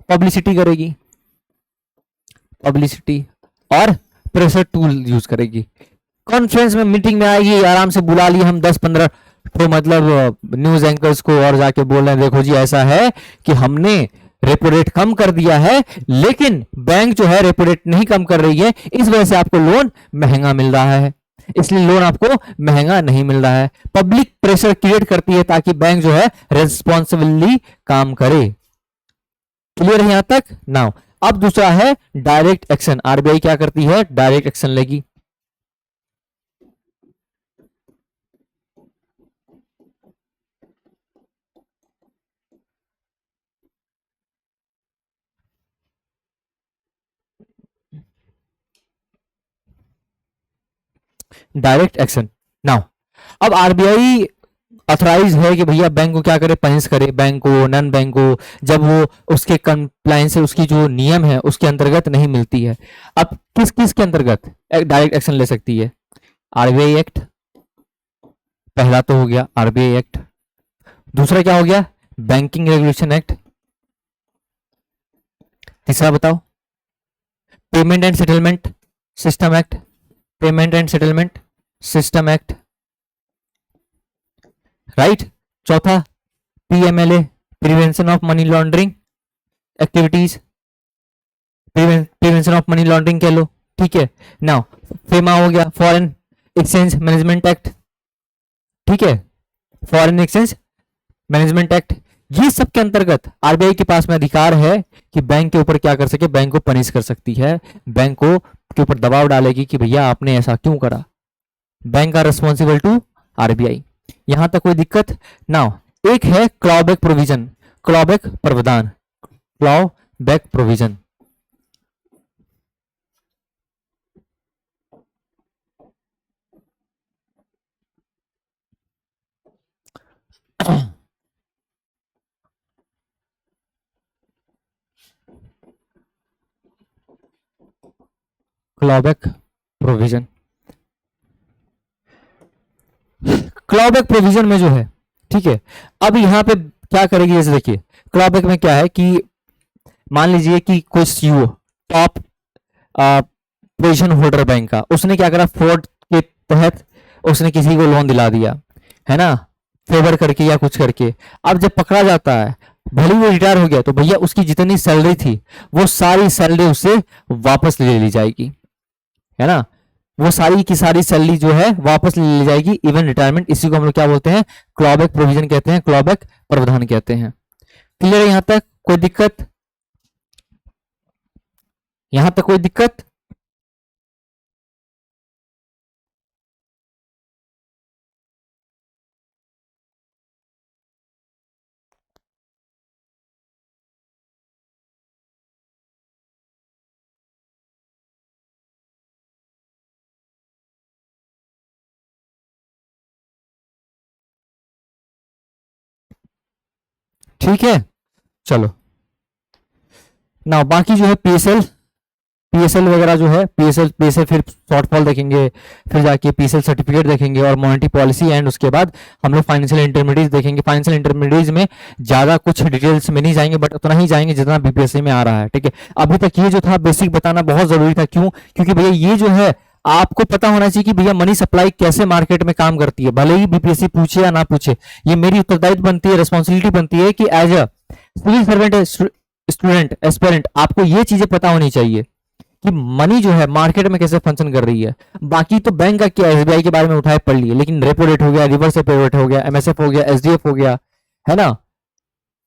पब्लिसिटी करेगी, पब्लिसिटी और प्रेशर टूल यूज करेगी, कॉन्फ्रेंस में मीटिंग में आएगी, आराम से बुला लिए हम 10-15 तो मतलब न्यूज एंकर्स को, और जाके बोल रहे हैं देखो जी ऐसा है कि हमने रेपो रेट कम कर दिया है, लेकिन बैंक जो है रेपो रेट नहीं कम कर रही है, इस वजह से आपको लोन महंगा मिल रहा है, इसलिए लोन आपको महंगा नहीं मिल रहा है। पब्लिक प्रेशर क्रिएट करती है ताकि बैंक जो है रेस्पॉन्सिबली काम करे। क्लियर है यहां तक। नाउ अब दूसरा है डायरेक्ट एक्शन, आरबीआई क्या करती है, डायरेक्ट एक्शन लेगी। Direct action. नाउ अब आरबीआई ऑथराइज है कि भैया बैंक को क्या करे, पनिश करे बैंक को, नॉन बैंक को, जब वो उसके कंप्लायंस से, उसकी जो नियम है उसके अंतर्गत नहीं मिलती है। अब किस किस के अंतर्गत डायरेक्ट एक्शन ले सकती है, आरबीआई एक्ट, पहला तो हो गया आरबीआई एक्ट, दूसरा क्या हो गया बैंकिंग रेगुलेशन एक्ट, तीसरा बताओ, payment and settlement system act, payment and settlement system act, right. चौथा, PMLA, prevention of money laundering activities, prevention of money laundering कह लो, ठीक है। नाउ फेमा हो गया, फॉरेन एक्सचेंज मैनेजमेंट एक्ट, ठीक है, फॉरेन एक्सचेंज मैनेजमेंट एक्ट। ये सब के अंतर्गत आरबीआई के पास में अधिकार है कि बैंक के ऊपर क्या कर सके, बैंक को पनिश कर सकती है, बैंक को के ऊपर दबाव डालेगी कि भैया आपने ऐसा क्यों करा। Banks are responsible to RBI. यहां तक कोई दिक्कत? नाउ एक है क्लॉबैक प्रोविजन, क्लॉबैक प्रावधान, clawback provision. Clawback provision, clawback provision में जो है, ठीक है, अब यहां पे क्या करेगी, जैसे देखिए क्लॉबैक में क्या है कि मान लीजिए कि कोई CEO top position holder bank का, उसने क्या करा, फ्रॉड के तहत उसने किसी को लोन दिला दिया, है ना, फेवर करके या कुछ करके। अब जब पकड़ा जाता है, भले वो रिटायर हो गया, तो भैया उसकी जितनी सैलरी थी वो सारी सैलरी उससे वापस ले ली जाएगी, है ना, वो सारी की सारी सैलरी जो है वापस ले ली जाएगी, इवन रिटायरमेंट। इसी को हम लोग क्या बोलते हैं, क्लॉबैक प्रोविजन कहते हैं, क्लॉबैक प्रावधान कहते हैं। क्लियर है? यहां तक कोई दिक्कत? यहां तक कोई दिक्कत? ठीक है, चलो। ना बाकी जो है पीएसएल, पीएसएल वगैरह जो है, पीएसएल पीएसएल फिर शॉर्टफॉल देखेंगे, फिर जाके पीएसएल सर्टिफिकेट देखेंगे और मॉनेटरी पॉलिसी, एंड उसके बाद हम लोग फाइनेंशियल इंटरमीडिएट देखेंगे। फाइनेंशियल इंटरमीडिएट में ज्यादा कुछ डिटेल्स में नहीं जाएंगे, बट उतना ही जाएंगे जितना बीपीएससी में आ रहा है, ठीक है। अभी तक ये जो था बेसिक बताना बहुत जरूरी था, क्यों? क्योंकि भैया ये जो है आपको पता होना चाहिए कि भैया मनी सप्लाई कैसे मार्केट में काम करती है, भले ही बीपीएससी पूछे या ना पूछे। ये मेरी उत्तरदायित्व बनती है, रिस्पॉन्सिबिलिटी बनती है कि as a civil servant, student, aspirant, आपको ये चीजें पता होनी चाहिए कि मनी जो है मार्केट में कैसे फंक्शन कर रही है। बाकी तो बैंक का क्या, एसबीआई के बारे में उठाए पढ़ लिए, लेकिन रेपो रेट हो गया, रिवर्स रेपो रेट हो गया, एमएसएफ हो गया, एसडीएफ हो गया, है ना,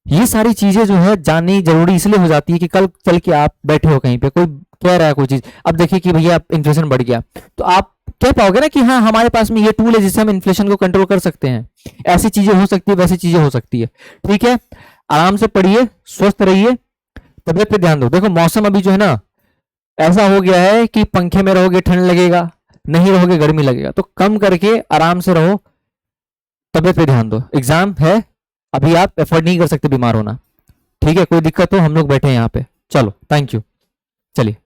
ये सारी चीजें जो है जाननी जरूरी इसलिए हो जाती है कि कल चल के आप बैठे हो कहीं पे, कोई कह रहा है कोई चीज, अब देखिए कि भैया इन्फ्लेशन बढ़ गया, तो आप कह पाओगे ना कि हाँ हमारे पास में ये टूल है जिससे हम इन्फ्लेशन को कंट्रोल कर सकते हैं। ऐसी चीजें हो सकती है, वैसी चीजें हो सकती है, ठीक है। आराम से पढ़िए, स्वस्थ रहिए, तबियत पे ध्यान दो। देखो मौसम अभी जो है ना ऐसा हो गया है कि पंखे में रहोगे ठंड लगेगा, नहीं रहोगे गर्मी लगेगा, तो कम करके आराम से रहो, तबियत पे ध्यान दो। एग्जाम है, अभी आप एफर्ट नहीं कर सकते बीमार होना, ठीक है। कोई दिक्कत हो हम लोग बैठे हैं यहाँ पे, चलो, थैंक यू, चलिए।